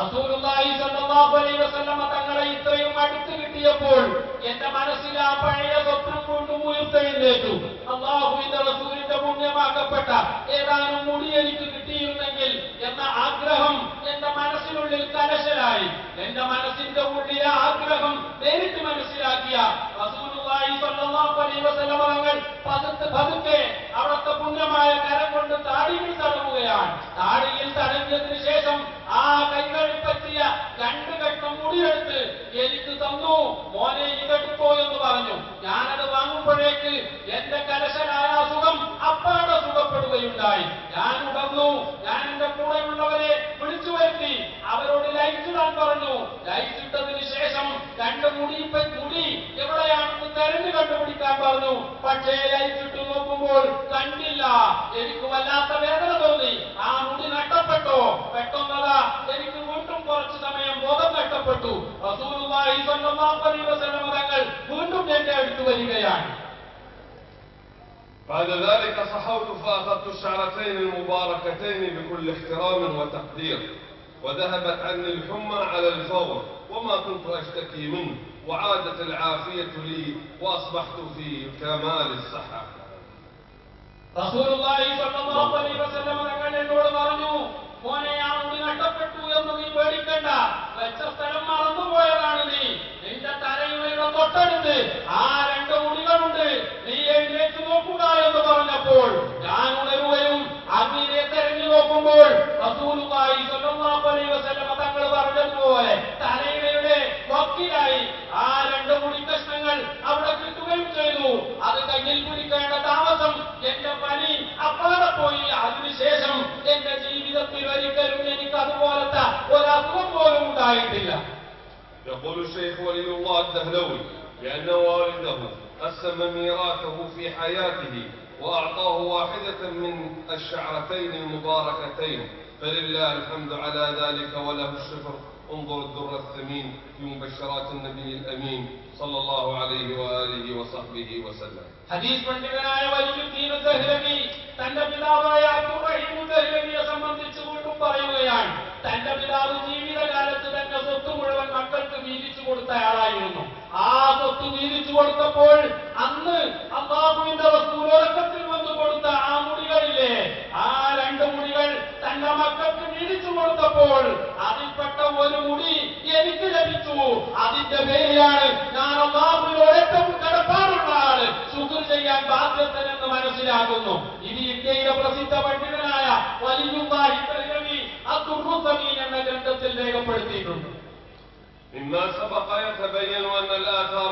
S2: റസൂലുള്ളാഹി സ്വല്ലല്ലാഹു അലൈഹി വസല്ലം തങ്ങളെ ഇത്രയും അടുത്ത് കിട്ടിയപ്പോൾ എന്റെ മനസ്സിൽ ആ പഴയ സ്വപ്നം കൊണ്ടും ഉയർത്തെഴുന്നേറ്റു. അല്ലാഹുവിന്റെ റസൂലിന്റെ പുണ്യമാക്കപ്പെട്ട ഏതാനും മുടി എനിക്ക് കിട്ടിയിരുന്നെങ്കിൽ എന്ന ആഗ്രഹം എന്റെ മനസ്സിനുള്ളിൽ കലശലായി. എന്റെ മനസ്സിന്റെ ഉള്ളിലെ ആഗ്രഹം നേരിട്ട് മനസ്സിലാക്കിയ റസൂലുള്ളാഹി സ്വല്ലല്ലാഹു അലൈഹി വസല്ലം തങ്ങൾ പതുക്കെ അവിടുത്തെ പുണ്യമായ കരം കൊണ്ട് താടിയിൽ തടവുകയാണ്. താടിയിൽ തടഞ്ഞതിന് ശേഷം ആ കൈകളിൽ പറ്റിയ 2 കെട്ട് മുടിയെടുത്ത് എനിക്ക് തന്നു. മോനെ ഇതെടുത്തോ എന്ന് പറഞ്ഞു. ഞാനത് വാങ്ങുമ്പോഴേക്ക് എന്റെ കലശലായ അസുഖം അപ്പാടെ സുഖപ്പെടുകയുണ്ടായി. ഞാൻ ഉണർന്നു. ഞാൻ എന്റെ കൂടെയുള്ളവരെ വിളിച്ചു വരുത്തി അവരോട് ലൈറ്റിടാൻ പറഞ്ഞു. ലൈറ്റിട്ടതിന് ശേഷം 2 മുടി എവിടെയാണെന്ന് തെരഞ്ഞു കണ്ടുപിടിക്കാൻ പറഞ്ഞു. പക്ഷേ ലൈറ്റിട്ട് നോക്കുമ്പോൾ കണ്ടില്ല. എനിക്ക് വല്ലാത്ത വേദന തോന്നി. ആ മുടി നഷ്ടപ്പെട്ടോ? പെട്ടെന്നതാ എനിക്ക് വീണ്ടും കുറച്ചു സമയം ബോധം നഷ്ടപ്പെട്ടു. റസൂലുള്ളാഹി സ്വല്ലല്ലാഹു അലൈഹി വസല്ലം തങ്ങൾ വീണ്ടും എന്റെ അടുത്ത് വരികയാണ്.
S1: بعد ذلك صحوت فأخذت الشعرتين المباركتين بكل احترام وتقدير، وذهبت عني الحمى على الفور وما كنت أشتكي منه، وعادت العافية لي وأصبحت في كمال الصحة.
S2: റസൂലുള്ളാഹി സ്വല്ലല്ലാഹു അലൈഹി വസല്ലം തങ്ങൾ എന്നോട് പറഞ്ഞു, മോനെ ആ മുടി നഷ്ടപ്പെട്ടു എന്ന് നീ പേടിക്കണ്ട, വെച്ച സ്ഥലം മറന്നുപോയതാണ്. നിന്റെ തലയുടെ തൊട്ടടുത്ത് ആ 2 മുടികളുണ്ട്, നീ എഴുന്നേറ്റ് നോക്കുക എന്ന് പറഞ്ഞപ്പോൾ ഞാൻ ഉണരുകയും അങ്ങനെ തെരഞ്ഞു നോക്കുമ്പോൾ റസൂലുള്ളാഹി സ്വല്ലല്ലാഹു അലൈഹി വസല്ലം തങ്ങൾ പറഞ്ഞതുപോലെ തലയുടെ വക്കിലായി ആ 2 മുടി കഷ്ണങ്ങൾ അവിടെ കിട്ടുകയും ചെയ്തു. അത് കയ്യിൽ പിടിക്കേണ്ട താമസം എന്റെ പനി അപ്പാടെ പോയി. അതിനുശേഷം എന്റെ ജീവിതത്തിൽ ഒരിക്കലും എനിക്ക് അതുപോലത്തെ ഒരസുഖം പോലും ഉണ്ടായിട്ടില്ല.
S1: يقول الشيخ ولي الله الدهلوي بأن والده قسم ميراثه في حياته وأعطاه واحدة من الشعرتين المباركتين، فلله الحمد على ذلك وله الشكر. انظر الدر الثمين في مبشرات النبي الأمين صلى الله عليه وآله وصحبه وسلم.
S2: ഹദീസ് പണ്ഡിതനായ വലിയുദ്ദീൻ ദഹ്ലവി തന്റെ പിതാവായ അബ്ദുറഹീം ദഹ്ലവിയെ സംബന്ധിച്ച് വീണ്ടും പറയുകയാണ്, തന്റെ പിതാവ് ജീവിതകാലത്ത് തന്റെ സ്വത്ത് മുഴുവൻ മക്കൾക്ക് വീതിച്ചു കൊടുത്തയാളായിരുന്നു. ആ സ്വത്ത് വീതിച്ചു കൊടുത്തപ്പോൾ അന്ന് അല്ലാഹുവിന്റെ റസൂൽ ഉറക്കത്തിൽ വന്നു കൊടുത്ത ആ മുടികളില്ലേ, ആ 2 മുടികൾ തന്റെ മക്കൾക്ക് വീതിച്ചു കൊടുത്തപ്പോൾ അതിൽപ്പെട്ട ഒരു മുടി എനിക്ക് ലഭിച്ചു. അതിന്റെ പേരിലാണ് ഞാൻ അല്ലാഹുവിനോട് ഏറ്റവും കടപ്പാടുള്ള ആള്, ശുക്ർ ചെയ്യാൻ ബാധ്യസ്ഥനെന്ന് മനസ്സിലാക്കുന്നു. ഇത് ഇന്ത്യയിലെ പ്രസിദ്ധ പണ്ഡിതനായ വലിയുല്ലാഹി ദഹ്ലവി അദ്ദുർ സമീൻ എന്ന ഗ്രന്ഥത്തിൽ രേഖപ്പെടുത്തിയിട്ടുണ്ട്.
S1: مما سبق يتبين أن الآثار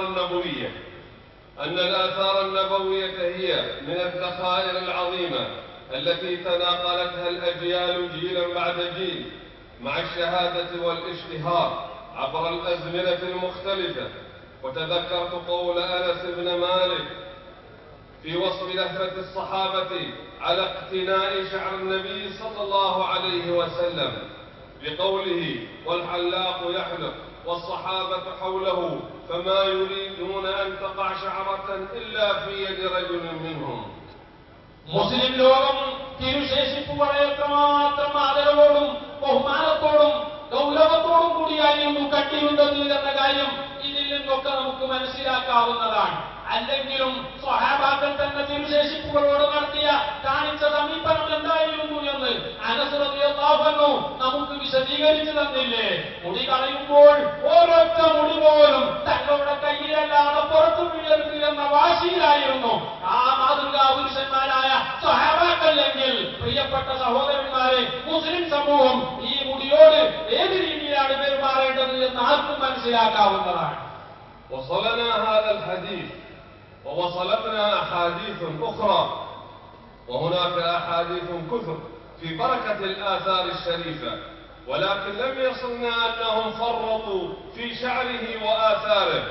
S1: النبوية هي من الذخائر العظيمة التي تناقلتها الأجيال جيلا بعد جيل مع الشهادة والاشتهار عبر الأزمنة المختلفة. وتذكرت قول أنس بن مالك في وصف لهفة الصحابة على اقتناء شعر النبي صلى الله عليه وسلم بقوله: والحلاق يحلق والصحابة حوله فما يريدون أن تقع شعرة إلا في يد رجل منهم.
S2: മുസ്ലിം ലോകം തിരുശേഷിപ്പുകളെ എത്രമാത്രം ആദരവോടും ബഹുമാനത്തോടും ഗൗരവത്തോടും കൂടിയായിരുന്നു കണ്ടിരുന്നത് എന്ന കാര്യം ഇതിൽ നിന്നൊക്കെ നമുക്ക് മനസ്സിലാക്കാവുന്നതാണ്. അല്ലെങ്കിലും സ്വഹാബാക്കൾ തന്നെ തിരുശേഷിപ്പുകളോട് കാണിച്ച സമീപനം എന്തായിരുന്നു എന്ന് അനസ് റളിയല്ലാഹു അൻഹു നമുക്ക് വിശദീകരിച്ചു തന്നില്ലേ. മുടി കളയുമ്പോൾ ഓരോരുത്ത മുടി പോലും തങ്ങളുടെ കയ്യിലല്ലാതെ പുറത്തു വീഴരുത് എന്ന വാശിയിലായിരുന്നു ആ മാതൃകാ പുരുഷന്മാരായ സ്വഹാബാക്കൾ. എങ്കിൽ പ്രിയപ്പെട്ട സഹോദരന്മാരെ, മുസ്ലിം സമൂഹം ഈ മുടിയോട് ഏത് രീതിയിലാണ് പെരുമാറേണ്ടത് എന്ന് ആർക്കും മനസ്സിലാക്കാവുന്നതാണ്.
S1: وصلنا هذا الحديث ووصلتنا أحاديث أخرى، وهناك أحاديث كثر في بركة الآثار الشريفة، ولكن لم يصلنا أنهم فرطوا في شعره وآثاره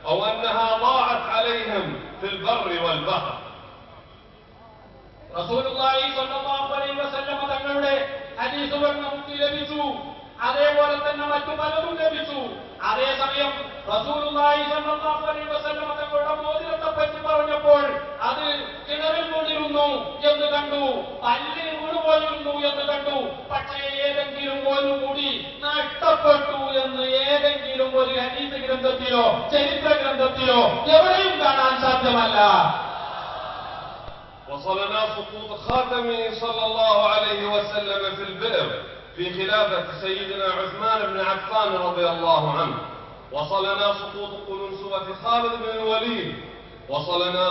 S1: أو أنها ضاعت عليهم في البر والبحر.
S2: റസൂലുള്ളാഹി സ്വല്ലല്ലാഹു അലൈഹി വസല്ലം തങ്ങളുടെ ഹദീസുകൾ നമുക്ക് ലഭിച്ചു. അതേപോലെ തന്നെ മറ്റു പലതും ലഭിച്ചു. അതേസമയം റസൂലുള്ളാഹി സ്വല്ലല്ലാഹു അലൈഹി വസല്ലം തങ്ങളുടെ മോതിരത്തെ പറ്റി പറഞ്ഞപ്പോൾ അത് കിണറിൽ വീണിരുന്നു എന്ന് കണ്ടു, പല്ലിൽ വീണുപോയിരുന്നു എന്ന് കണ്ടു. പക്ഷേ ഏതെങ്കിലും ഒരു മുടി നഷ്ടപ്പെട്ടു എന്ന് ഏതെങ്കിലും ഒരു ഹദീസ് ഗ്രന്ഥത്തിലോ ചരിത്ര ഗ്രന്ഥത്തിലോ എവിടെയും കാണാൻ സാധ്യമല്ല.
S1: وصلنا سقوط خاتمه صلى الله عليه وسلم في البئر في خلافة سيدنا عثمان بن عفان رضي الله عنه. وصلنا سقوط قلنسوة خالد بن الوليد. وصلنا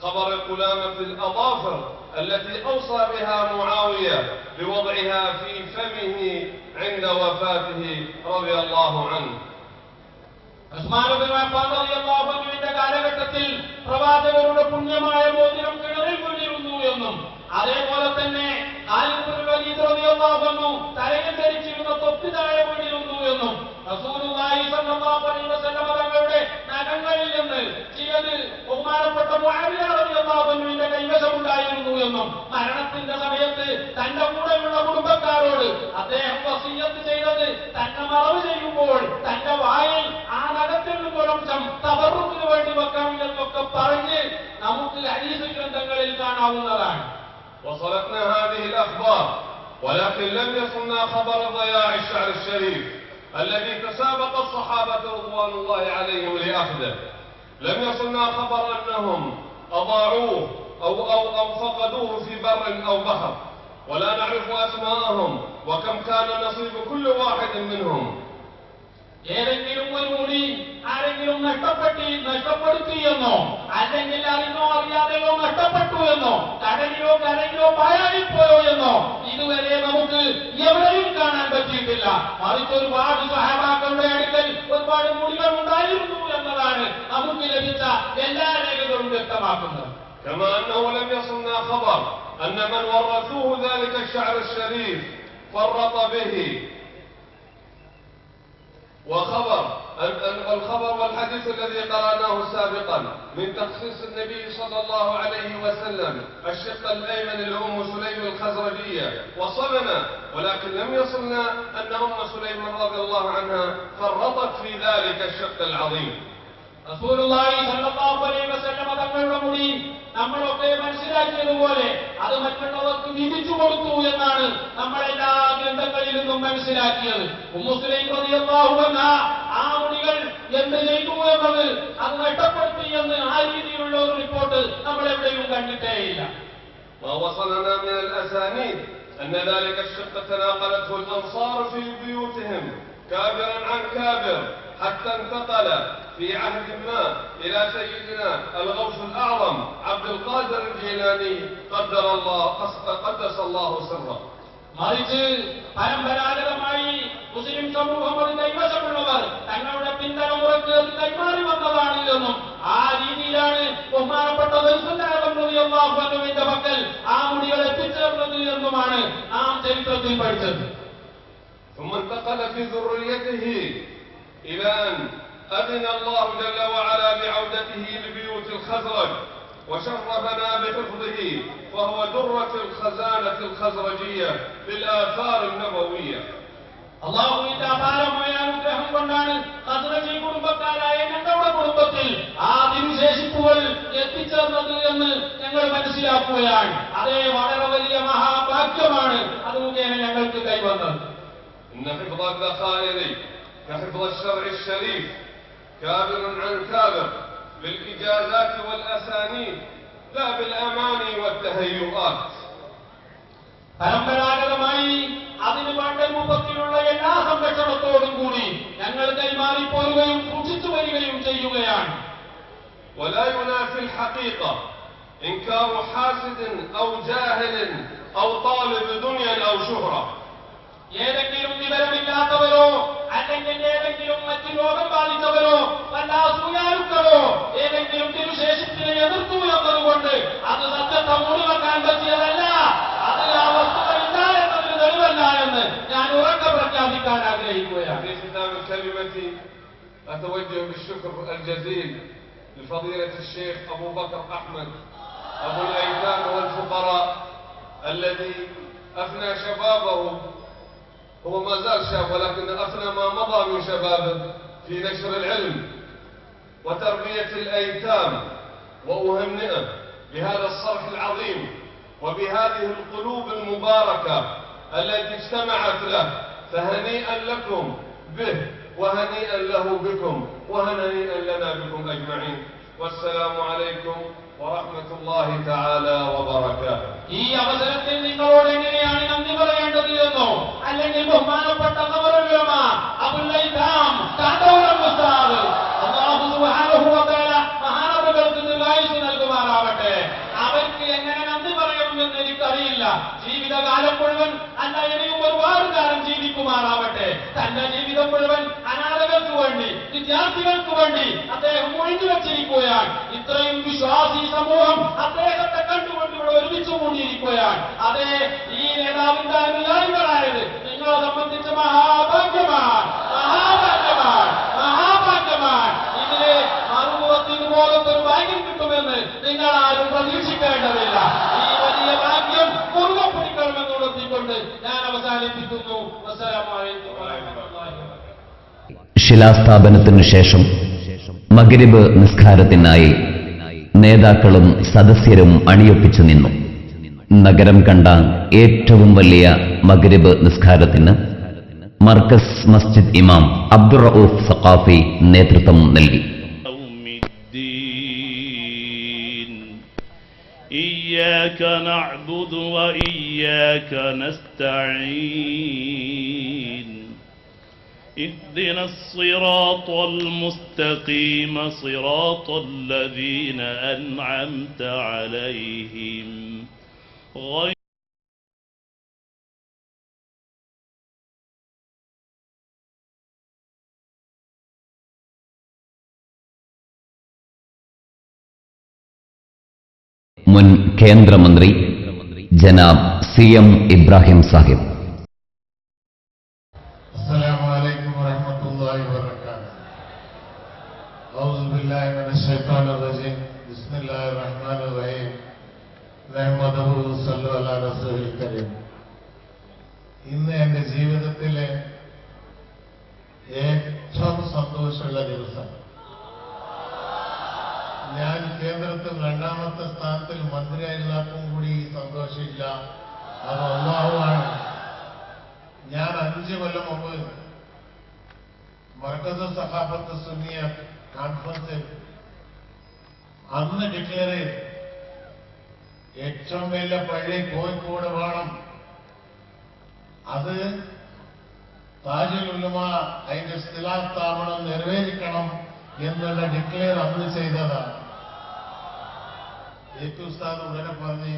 S1: خبر قلامة الأظافر التي أوصى بها معاوية بوضعها في فمه عند وفاته رضي الله عنه.
S2: ഉസ്മാൻ ഇബ്നു അഫ്ഫാൻ റളിയല്ലാഹു അൻഹുവിന്റെ കാലഘട്ടത്തിൽ പ്രവാചകരുടെ പുണ്യമായ മോതിരം കിണറിൽ വീണിരുന്നു എന്നും അതേപോലെ തന്നെ ഖാലിദ് ഇബ്നു വലീദ് റളിയല്ലാഹു അൻഹു തലയിൽ ധരിച്ചിരുന്ന തൊപ്പി താഴെ വീണിരുന്നു എന്നും റസൂലുള്ളാഹി സ്വല്ലല്ലാഹു അലൈഹി വസല്ലം തങ്ങളുടെ നഖങ്ങളിൽ നിന്ന് ചിലത് ബഹുമാനപ്പെട്ട മുആവിയ റളിയല്ലാഹു അൻഹുവിന്റെ കൈവശമുണ്ടായിരുന്നു എന്നും മരണത്തിന്റെ സമയത്ത് തന്റെ കൂടെയുള്ള കുടുംബക്കാരോട് അദ്ദേഹം വസിയ്യത്ത് ചെയ്തത് തന്നെ മറവ് ചെയ്യുമ്പോൾ തന്റെ വായിൽ ആ നഖത്തിൽ നിന്നൊരംശം തബറുക്കിന് വേണ്ടി വെക്കണമെന്നൊക്കെ പറഞ്ഞ് നമുക്ക് ഹദീസ് ഗ്രന്ഥങ്ങളിൽ കാണാവുന്നതാണ്.
S1: وصلتنا هذه الأخبار ولكن لم يصلنا خبر ضياع الشعر الشريف الذي تسابق الصحابة رضوان الله عليهم لأخذه. لم يصلنا خبر أنهم أضاعوه أو فقدوه في بر أو بحر، ولا نعرف أسماءهم وكم كان نصيب كل واحد منهم.
S2: ഏതെങ്കിലും ഒരു മുടി ആരെങ്കിലും നഷ്ടപ്പെടുത്തിയെന്നോ അല്ലെങ്കിൽ അറിഞ്ഞോ അറിയാതെയോ നഷ്ടപ്പെട്ടു എന്നോ കടലിലോ കരയിലോ പാഴായിപ്പോയോ എന്നോ ഇതുവരെ നമുക്ക് എവിടെയും കാണാൻ പറ്റിയിട്ടില്ല. മറിച്ച് ഒരുപാട് സഹാബാക്കളുടെ അടുക്കൽ ഒരുപാട് മുടികൾ ഉണ്ടായിരുന്നു എന്നതാണ് നമുക്ക് ലഭിച്ച എല്ലാ രേഖകളും വ്യക്തമാക്കുന്നത്.
S1: كما أنه لم يصلنا خبر أن من ورثوه ذلك الشعر الشريف فرط به، وخبر الخبر والحديث الذي قرأناه سابقا من تخصيص النبي صلى الله عليه وسلم الشق الأيمن لأم سليم الخزرجية وصلنا، ولكن لم يصلنا أن أم سليم رضي الله عنها فرطت في ذلك الشق العظيم.
S2: റസൂലുള്ളാഹി സ്വല്ലല്ലാഹു അലൈഹി വസല്ലം തങ്ങളുടെ മുടി നമ്മളൊക്കെ മനസ്സിലാക്കിയതുപോലെ അത് മറ്റുള്ളവർക്ക് വിധിച്ചു കൊടുത്തു എന്നാണ് നമ്മളെല്ലാ ഗ്രന്ഥങ്ങളിൽ നിന്നും മനസ്സിലാക്കിയത്. ഉമ്മു സുലൈം റളിയല്ലാഹു അൻഹ ആ മുടികൾ എന്ത് ചെയ്തു എന്നത് അത് നഷ്ടപ്പെടുത്തി എന്ന് ആ രീതിയിലുള്ള ഒരു റിപ്പോർട്ട് നമ്മൾ എവിടെയും കണ്ടിട്ടേയില്ല.
S1: ما وصلنا من الأسانيد أن ذلك الشق تناقلته الأنصار في بيوتهم كابرا عن كابر حتى انتقل في عهد ما إلى سيدنا الغوث الأعظم عبد القادر الجيلاني قدس الله سره.
S2: മറിച്ച് പരമ്പരാഗതമായി മുസ്ലിം സമൂഹം അത് കൈവശമുള്ളവർ തങ്ങളുടെ പിന്തലമുറക്ക് അത് കൈമാറി വന്നതാണ് എന്നും ആ രീതിയിലാണ് ബഹുമാനപ്പെട്ട റസൂലുള്ളാഹിന്റെ പക്കൽ ആ മുടികൾ എത്തിച്ചേർന്നത് എന്നുമാണ് നാം ചരിത്രത്തിൽ പഠിച്ചത്.
S1: ثم انتقل في ذريته إلى أن أذن الله جل وعلا بعودته لبيوت الخزرج وشرفنا بحفظه، فهو درة الخزانة الخزرجية للآثار النبوية.
S2: അല്ലാഹുവിന്റെ അപാരമായ അനുഗ്രഹം കൊണ്ടാണ് ഖസ്റജി കുടുംബക്കാരായ ഞങ്ങളുടെ കുടുംബത്തിൽ ആ തിരുശേഷിപ്പുകൾ എത്തിച്ചേർന്നത് എന്ന് ഞങ്ങൾ മനസ്സിലാക്കുകയാണ്. അതേ വളരെ വലിയ മഹാഭാഗ്യമാണ് അത് മുഖേന ഞങ്ങൾക്ക് കൈവന്നത്.
S1: إن حفظ الذخائر كحفظ الشرع الشريف كابر عن كابر بالإجازات والأسانيد لا بالأماني والتهيؤات.
S2: പരമ്പരാഗതമായി അതിന് വേണ്ട രൂപത്തിലുള്ള എല്ലാ സംരക്ഷണത്തോടും കൂടി ഞങ്ങൾ കൈമാറിപ്പോരുകയും സൂക്ഷിച്ചു വരികയും ചെയ്യുകയാണ്.
S1: ولا ينافي الحقيقة إنكار حاسد أو جاهل أو طالب دنيا أو شهرة.
S2: ഏതെങ്കിലും വിവരമില്ലാത്തവരോ അല്ലെങ്കിൽ ഏതെങ്കിലും മറ്റു രോഗം ബാധിച്ചവരോ വല്ല അസൂയാലുക്കളോ ഏതെങ്കിലും തിരുശേഷിപ്പിനെ എതിർത്തു എന്നതുകൊണ്ട് അത് സത്യത്തെ മൂടിവെക്കാൻ പറ്റിയതല്ല, അത് ആ വസ്തുതയില്ല എന്നതിന് തെളിവല്ല എന്ന് ഞാൻ ഉറക്കെ പ്രഖ്യാപിക്കാൻ ആഗ്രഹിക്കുകയാണ്.
S1: في ختام كلمتي أتوجه بالشكر الجزيل لفضيلة الشيخ أبو بكر أحمد أبو الأيتام والفقراء الذي أفنى شبابه، هو ما زال شاب ولكن أفنى ما مضى من شبابه في نشر العلم وتربية الأيتام، وأهنئه بهذا الصرح العظيم وبهذه القلوب المباركة التي اجتمعت له، فهنيئا لكم به وهنيئا له بكم وهنيئا لنا بكم أجمعين، والسلام عليكم ورحمة الله تعالى وبركاته.
S2: ഈ അവസരത്തിൽ നിങ്ങളോട് എങ്ങനെയാണ് നന്ദി പറയേണ്ടത് എന്നോ അല്ലെങ്കിൽ ബഹുമാനപ്പെട്ട ഖബറുൽ അബുൽ ഐതാം തഅദൗൽ ഉസ്താദ് അല്ലാഹു സുബ്ഹാനഹു വ തആല മഹാനവറുകൾക്ക് ദീർഘായുസ്സ് നൽകുമാറാവട്ടെ. അവർക്ക് എങ്ങനെ നന്ദി പറയണമെന്ന് എനിക്കറിയില്ല. ജീവിതകാലം മുഴുവൻ അല്ല ഇനിയും ഒരുപാട് കാലം ജീവിക്കുമാറാവട്ടെ. തന്റെ ജീവിതം മുഴുവൻ അനാഥകൾക്ക് വേണ്ടി വിദ്യാർത്ഥികൾക്ക് വേണ്ടി അദ്ദേഹം ഒഴിഞ്ഞു വെച്ചിരിക്കുകയാണ്. ഇത്രയും വിശ്വാസി സമൂഹം അദ്ദേഹത്തെ കണ്ടുകൊണ്ട് ഇവിടെ ഒരുമിച്ച് കൂടിയിരിക്കുകയാണ്. അതേ ഈ നേതാവിന്റെ അനുയായികളായത് നിങ്ങളെ സംബന്ധിച്ച് മഹാഭാഗ്യമാണ്, മഹാഭാഗ്യമാണ്, മഹാഭാഗ്യമാണ്. ഇതിലെ മറുപുറത്തിന് പോലത്തൊരു ഭാഗ്യം കിട്ടുമെന്ന് നിങ്ങൾ ആരും പ്രതീക്ഷിക്കേണ്ടതില്ല. ഈ വലിയ ഭാഗ്യം മുറുകെ പിടിക്കണമെന്ന് ഉണർത്തിക്കൊണ്ട് ഞാൻ അവസാനിപ്പിക്കുന്നു. അസ്സലാമു അലൈക്കും വറഹ്മത്തുള്ളാഹി വബറകാതുഹു.
S3: ശിലാസ്ഥാപനത്തിനു ശേഷം മഗ്രിബ് നിസ്കാരത്തിനായി നേതാക്കളും സദസ്യരും അണിയൊപ്പിച്ചു നിന്നു. നഗരം കണ്ട ഏറ്റവും വലിയ മഗ്രിബ് നിസ്കാരത്തിന് മർക്കസ് മസ്ജിദ് ഇമാം അബ്ദുർ റഊഫ് സഖാഫി നേതൃത്വം നൽകി.
S4: إياك نعبد وإياك نستعين اهدنا الصراط المستقيم صراط الذين أنعمت عليهم غير
S3: മുൻ കേന്ദ്രമന്ത്രി ജനാബ് CM ഇബ്രാഹിം സാഹിബ്.
S5: السلام عليكم ورحمة الله وبركاته. أعوذ بالله من الشيطان الرجيم. بسم الله الرحمن الرحيم. نحمده صلوا على رسول الكريم. ഇന്ന് എൻ്റെ ജീവിതത്തിലെ ഏറ്റവും സന്തോഷമുള്ള ദിവസം. ഞാൻ കേന്ദ്രത്തിൽ രണ്ടാമത്തെ സ്ഥാനത്തിൽ മന്ത്രിയായിരുന്നപ്പോൾ കൂടി സന്തോഷമില്ല. അത് അല്ലാഹുവാണ്. ഞാൻ 5 കൊല്ലം മുമ്പ് മർക്കസ് സഖാഫത്ത് സുന്നിയ കോൺഫറൻസിൽ അന്ന് ഡിക്ലെയർ ചെയ്തു, ഏറ്റവും വലിയ പള്ളി കോഴിക്കോട് വേണം. അത് താജുൽ ഉലമ അതിന്റെ സ്ഥിരാസ്ഥാപനം നിർവഹിക്കണം എന്നുള്ള ഡിക്ലെയർ അന്ന് ചെയ്തതാണ്. ഉസ്താദ് ഉടനെ പറഞ്ഞ്,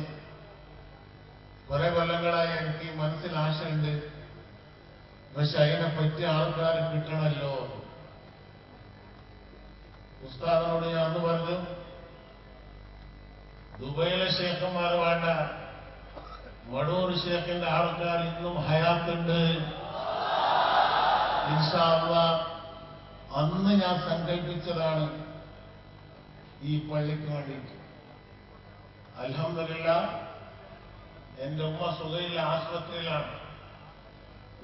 S5: കുറെ കൊല്ലങ്ങളായി എനിക്ക് മനസ്സിൽ ആശയുണ്ട്, പക്ഷെ അതിനെ പറ്റിയ ആൾക്കാർ കിട്ടണമല്ലോ. ഉസ്താദിനോട് ഞാൻ അന്ന് പറഞ്ഞു, ദുബൈയിലെ ഷേഖന്മാർ വേണ്ട, വടൂർ ഷേഖിന്റെ ആൾക്കാർ ഇന്നും ഹയാത്തുണ്ട്. ഇൻഷാ അല്ലാഹ് അന്ന് ഞാൻ സങ്കല്പിച്ചതാണ് ഈ പള്ളിക്ക് വേണ്ടിയിട്ട്. അൽഹംദുലില്ലാഹ് എന്റെ ഉമ്മ സുഖയില്ല, ആശുപത്രിയിലാണ്.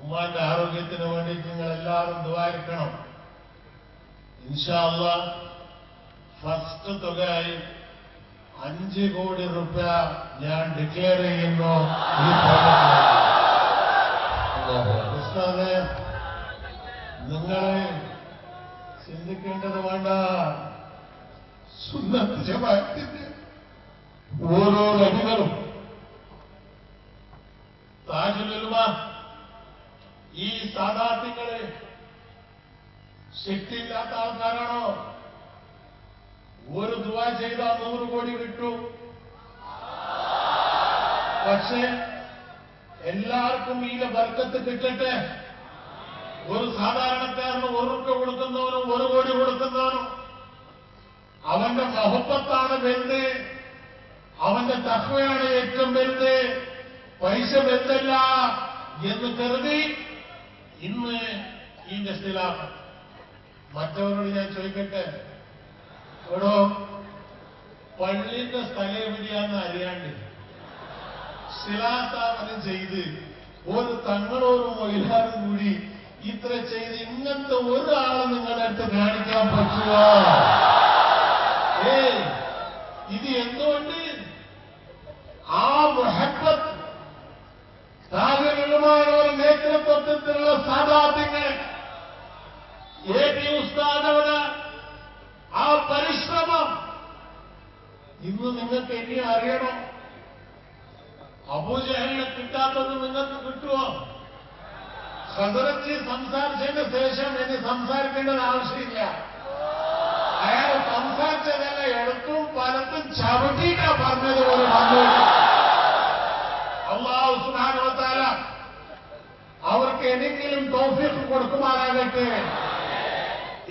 S5: ഉമ്മാന്റെ ആരോഗ്യത്തിന് വേണ്ടിയിട്ട് നിങ്ങൾ എല്ലാവരും ദുആയിക്കണം. ഇൻഷാ അല്ലാഹ് ഫസ്റ്റ് തുകയായി 5 കോടി രൂപ ഞാൻ ഡിക്ലെയർ ചെയ്യുന്നു ഈ ഉസ്താദേ, നിങ്ങളെ ചിന്തിക്കേണ്ടത് വേണ്ട. സുന്നത്ത് ജമാഅത്തിന്റെ ഓരോ നബികളും താജുൽ ഉലമ ഈ സാദാത്തുകളെ ശക്തിയില്ലാത്ത ആൾക്കാരാണോ? ഒരു ദുആ ചെയ്താൽ 100 കോടി കിട്ടും. പക്ഷേ എല്ലാവർക്കും ഇതിന്റെ ബർക്കത്ത് കിട്ടട്ടെ. ഒരു സാധാരണക്കാരന് 1 രൂപ കൊടുക്കുന്നവനും 1 കോടി കൊടുക്കുന്നവനും അവന്റെ മഹബത്താണ് വലുത്, അവന്റെ തഖ്വയാണ് ഏറ്റവും വലുത്, പൈസ വലുതല്ല എന്ന് കരുതി ഇന്ന് ഈ ഇഖ്തിലാഫ്. മറ്റവരോട് ഞാൻ ചോദിക്കട്ടെ, എടോ പള്ളിന്റെ സ്ഥലം എവിടെയാന്ന് അറിയാണ്ട് ശിലാസ്ഥാപനം ചെയ്ത് ഒരു തങ്ങളോരും മൊയിലാരും കൂടി ഇത്ര ചെയ്ത് ഇങ്ങനത്തെ ഒരാളെ നിങ്ങളുടെ അടുത്ത് കാണിക്കാൻ പറ്റുമോ? ഇത് എന്തുകൊണ്ട്? ആ മുഹബ്ബത്ത് താജുൽ ഉലമായുടെ നേതൃത്വത്തിലുള്ള സാദാത്തുകൾ എ.പി. ഉസ്താദയുടെ ആ പരിശ്രമം ഇന്ന് നിങ്ങൾക്ക് എന്നെ അറിയണം. അബൂജഹലിനെ കിട്ടാത്തത് നിങ്ങൾക്ക് കിട്ടുമോ? ഖദറജി സംസാരിച്ചതിന് ശേഷം ഇനി സംസാരിക്കേണ്ടത് ആവശ്യമില്ല. അയാൾ സംസാരിച്ചതല്ല, എടുത്തും പലത്തും ചവിട്ടിയിട്ടാ പറഞ്ഞത് പോലെ വന്നു. അല്ലാഹു സുബ്ഹാനഹു വ തആല അവർക്ക് എന്തെങ്കിലും തൗഫീഖ് കൊടുക്കുമാറാകട്ടെ.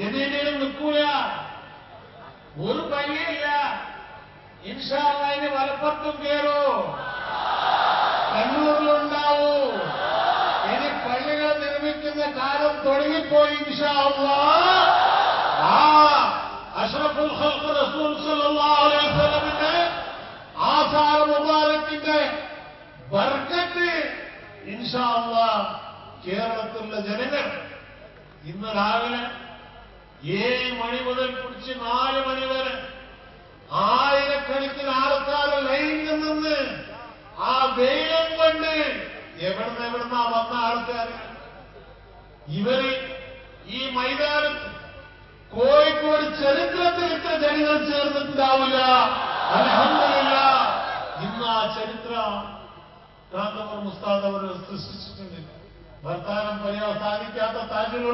S5: എന്തെങ്കിലും നിൽക്കൂല, ഒരു പള്ളിയില്ല. ഇൻഷാ അല്ലാഹ് ഇനി മലപ്പുറത്തും കയറൂ, കണ്ണൂരിലുണ്ടാവൂ. ഇനി പള്ളികൾ നിർമ്മിക്കുന്ന കാലം തുടങ്ങിപ്പോയി. ഇൻഷാ അല്ലാഹ് ആ അഷ്റഫുൽ ഖൽഖ് റസൂൽ സല്ലല്ലാഹു അലൈഹി വസല്ലമിന്റെ ആസാർ മുബാറക്കിന്റെ ബർക്കത്ത് ഇൻഷാ അല്ലാഹ് കേരളത്തിലുള്ള ജനങ്ങൾ ഇന്ന് രാവിലെ 7 മണി മുതൽ പിടിച്ച് 4 മണി വരെ ആയിരക്കണക്കിന് ആൾക്കാർ ലൈനിൽ നിന്ന് ആ വെയിലും കൊണ്ട് എവിടുന്നാ വന്ന ആൾക്കാർ? ഇവര് ഈ മൈതാനത്ത് കോഴിക്കോട് ചരിത്രത്തിൽ ഇത്ര ജനങ്ങൾ ചേർന്നിട്ടുണ്ടാവില്ല. അൽഹംദുലില്ലാഹ് ഇന്ന് ആ ചരിത്രം കാന്തപുരം ഉസ്താദ് അവർ സൃഷ്ടിച്ചിട്ടുണ്ട്. വർത്താനം പറയാൻ സാധിക്കാത്ത താജുൽ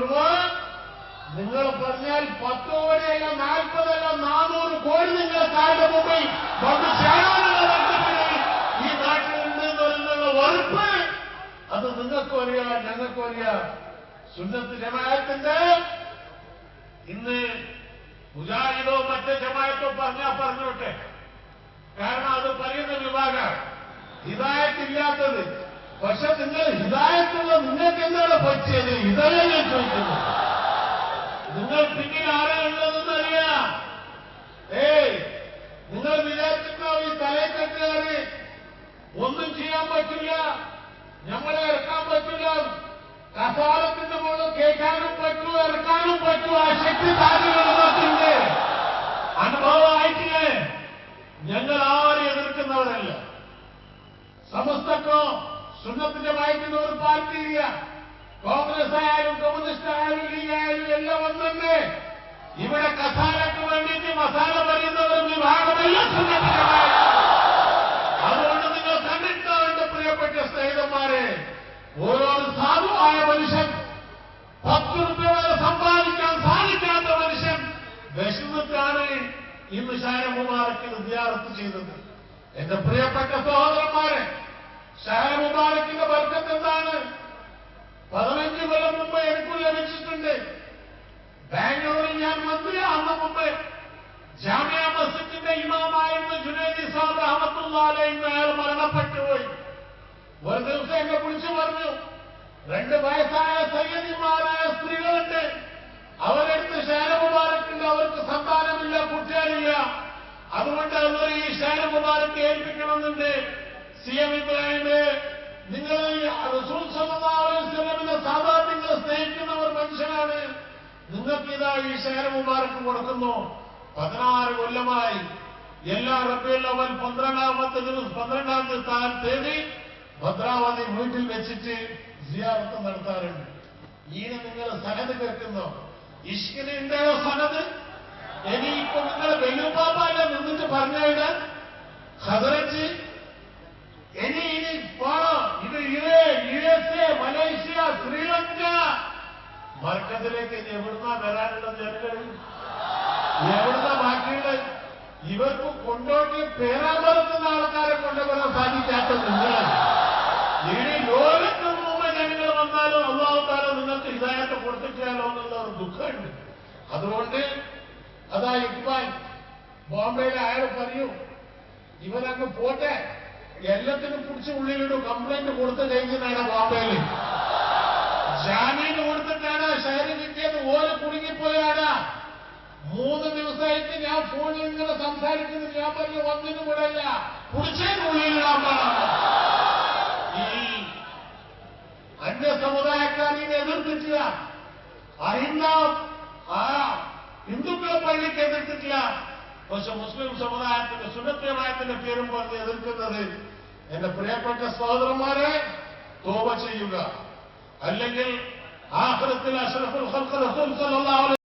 S5: നിങ്ങൾ പറഞ്ഞാൽ 10 കോടിയല്ല 40 അല്ല 400 കോടി നിങ്ങളെ കാരുടെ മുമ്പിൽ വന്ന് ചേരാനുള്ള ഈ നാട്ടിലുണ്ട് എന്നുള്ള ഉറപ്പ് അത് നിങ്ങൾക്കും അറിയാം, ഞങ്ങൾക്കും അറിയാം. സുന്നത്ത് ജമാഅത്തിന്റെ ഇന്ന് മുജാഹിദോ മറ്റേ ജമാഅത്തോ പറഞ്ഞോട്ടെ, കാരണം അത് പറയുന്ന വിഭാഗം ഹിദായത്തില്ലാത്തത്. പക്ഷെ നിങ്ങൾ ഹിദായത്തുള്ള നിങ്ങൾക്ക് എന്താണ് പറ്റിയത്? ഇതല്ല ഞാൻ ചോദിക്കുന്നത്. നിങ്ങൾ പിന്നിൽ ആരാളുള്ളതെന്ന് അറിയാം. നിങ്ങൾ വിചാരിച്ചിട്ടോ ഈ തലക്കെട്ടുകാര് ഒന്നും ചെയ്യാൻ പറ്റില്ല, നമ്മളെ ഇറക്കാൻ പറ്റില്ല, കസാലത്തിന്റെ മുകളിൽ കേൾക്കാനും പറ്റൂ, ഇറക്കാനും പറ്റൂ, ആ ശക്തി താരങ്ങളുണ്ട്. അനുഭവമായിട്ടില്ലേ? ഞങ്ങൾ ആരും എതിർക്കുന്നവരല്ല. സമസ്തക്കോ സുന്നത്തിന്റെ വായിക്കുന്ന ഒരു പാർട്ടിയില്ല. കോൺഗ്രസ് ആയാലും കമ്മ്യൂണിസ്റ്റ് ആയാലും ലീഗായാലും എല്ലാം ഒന്നെ. ഇവിടെ കസാലക്ക് വേണ്ടിയിട്ട് മസാല പറയുന്ന ഒരു വിഭാഗമല്ല സുന്നത്തിന്റെ വായി. അതുകൊണ്ട് നിങ്ങൾ കണ്ടിട്ടോ എന്റെ പ്രിയപ്പെട്ട സ്നേഹിതന്മാരെ, ഓരോ സാധുവായ മനുഷ്യൻ 10 രൂപ വരെ സമ്പാദിക്കാൻ സാധിക്കാത്ത മനുഷ്യൻ വിശന്നിട്ടാണ് ഇന്ന് ഷാന മുബാറക്കിന് സിയാറത്ത് ചെയ്തത്. എന്റെ പ്രിയപ്പെട്ട സഹോദരന്മാരെ, ഷാന മുബാറക്കിന്റെ ബർക്കത്ത് എന്താണ്? 15 കൊല്ലം മുമ്പ് എനിക്കും ലഭിച്ചിട്ടുണ്ട്. ബാംഗ്ലൂരിൽ ഞാൻ മന്ത്രിയാകുന്ന മുമ്പ് ജാമിയ മസ്ജിദിന്റെ ഇമാമായിരുന്ന ജുനൈദി സാബ് റഹ്മത്തുള്ളാഹി അലൈഹി അയാൾ മരണപ്പെട്ടുപോയി. ഒരു ദിവസം എന്നെ വിളിച്ചു പറഞ്ഞു, 2 വയസ്സായ സയ്യിദിമാരായ സ്ത്രീകളുണ്ട്, അവരെടുത്ത് ഷാന മുബാറക്കുണ്ട്, അവർക്ക് സന്താനമില്ല, കുട്ടികളില്ല, അതുകൊണ്ട് അവർ ഈ ഷാന മുബാറക്ക് ഏൽപ്പിക്കണമെന്നുണ്ട്. CM ഇബ്രാഹിമ്, നിങ്ങൾ റസൂൽ സല്ലല്ലാഹു അലൈഹി വസല്ലമിന്റെ സാദാത്യങ്ങളെ സ്നേഹിക്കുന്ന ഒരു മനുഷ്യനാണ്, നിങ്ങൾക്കിതാ ഈ ഷാന മുബാറക്ക് കൊടുക്കുന്നു. 16 കൊല്ലമായി എല്ലാ റബീഉൽ അവ്വൽ 12-ാം തീയതി ഭദ്രാവതി വീട്ടിൽ വെച്ചിട്ട് സിയാറത്ത് നടത്താറുണ്ട്. ഈനെ നിങ്ങൾ സനത് കേൾക്കുന്നോ? ഇഷ്കിന് ഉണ്ടോ സനത്? ഇനിയിപ്പോ നിങ്ങൾ വെല്ലുപ്പാപ്പല്ല നിന്നിട്ട് പറഞ്ഞത് ഖദറജ് ഇനി പോണോ? ഇത് USA, മലേഷ്യ, ശ്രീലങ്ക മർക്കത്തിലേക്ക് എവിടുന്നാ വരാനുള്ള ജനങ്ങൾ? എവിടുന്ന ബാക്കിയുള്ള ഇവർക്ക് കൊണ്ടോട്ടി പേരാമറത്തുന്ന ആൾക്കാരെ കൊണ്ടുവരാൻ സാധിക്കാത്ത നിങ്ങൾ ഇനി ലോകത്ത് മുമ്പ് ജനങ്ങൾ വന്നാലും അല്ലാഹു തആല നിങ്ങൾക്ക് ഹിദായത്ത് കൊടുത്തിട്ടാലോ എന്നുള്ള ഒരു ദുഃഖമുണ്ട്. അതുകൊണ്ട് അതാ ഇക്ബാൽ ബോംബെയിൽ അയാൾ പറയൂ, ഇവരങ്ങ് പോട്ടെ, എല്ലാത്തിനും പിടിച്ച് ഉള്ളിലിടും, കംപ്ലൈന്റ് കൊടുത്ത് കഴിഞ്ഞാണ് ബോംബെയിൽ. ജാമീന് കൊടുത്തിട്ടാണ് ഷെയർ കിട്ടിയത്, ഓര് കുടുങ്ങിപ്പോയാണ്. 3 ദിവസമായിട്ട് ഞാൻ ഫോണിൽ ഇങ്ങനെ സംസാരിക്കുന്നത്, ഞാൻ പറഞ്ഞു ഒന്നിനും കൂടെയല്ല, പിടിച്ചതിനുള്ളിലിടാൻ പാടാണ്. ഈ അന്യ സമുദായക്കാരിനെ എതിർത്തിട്ടില്ല, ഹിന്ദുക്കളെ പള്ളിക്ക് എതിർത്തിട്ടില്ല. പക്ഷെ മുസ്ലിം സമുദായത്തിന്റെ സുന്നത്ത് ജമാഅത്തിന്റെ പേരും പറഞ്ഞ് എതിർക്കുന്നത് എന്റെ പ്രിയപ്പെട്ട സഹോദരന്മാരെ തൗബ ചെയ്യുക, അല്ലെങ്കിൽ ആഖിറത്തിൽ അഷ്റഫുൽ ഖൽഖ് റസൂൽ സല്ലല്ലാഹു അലൈഹി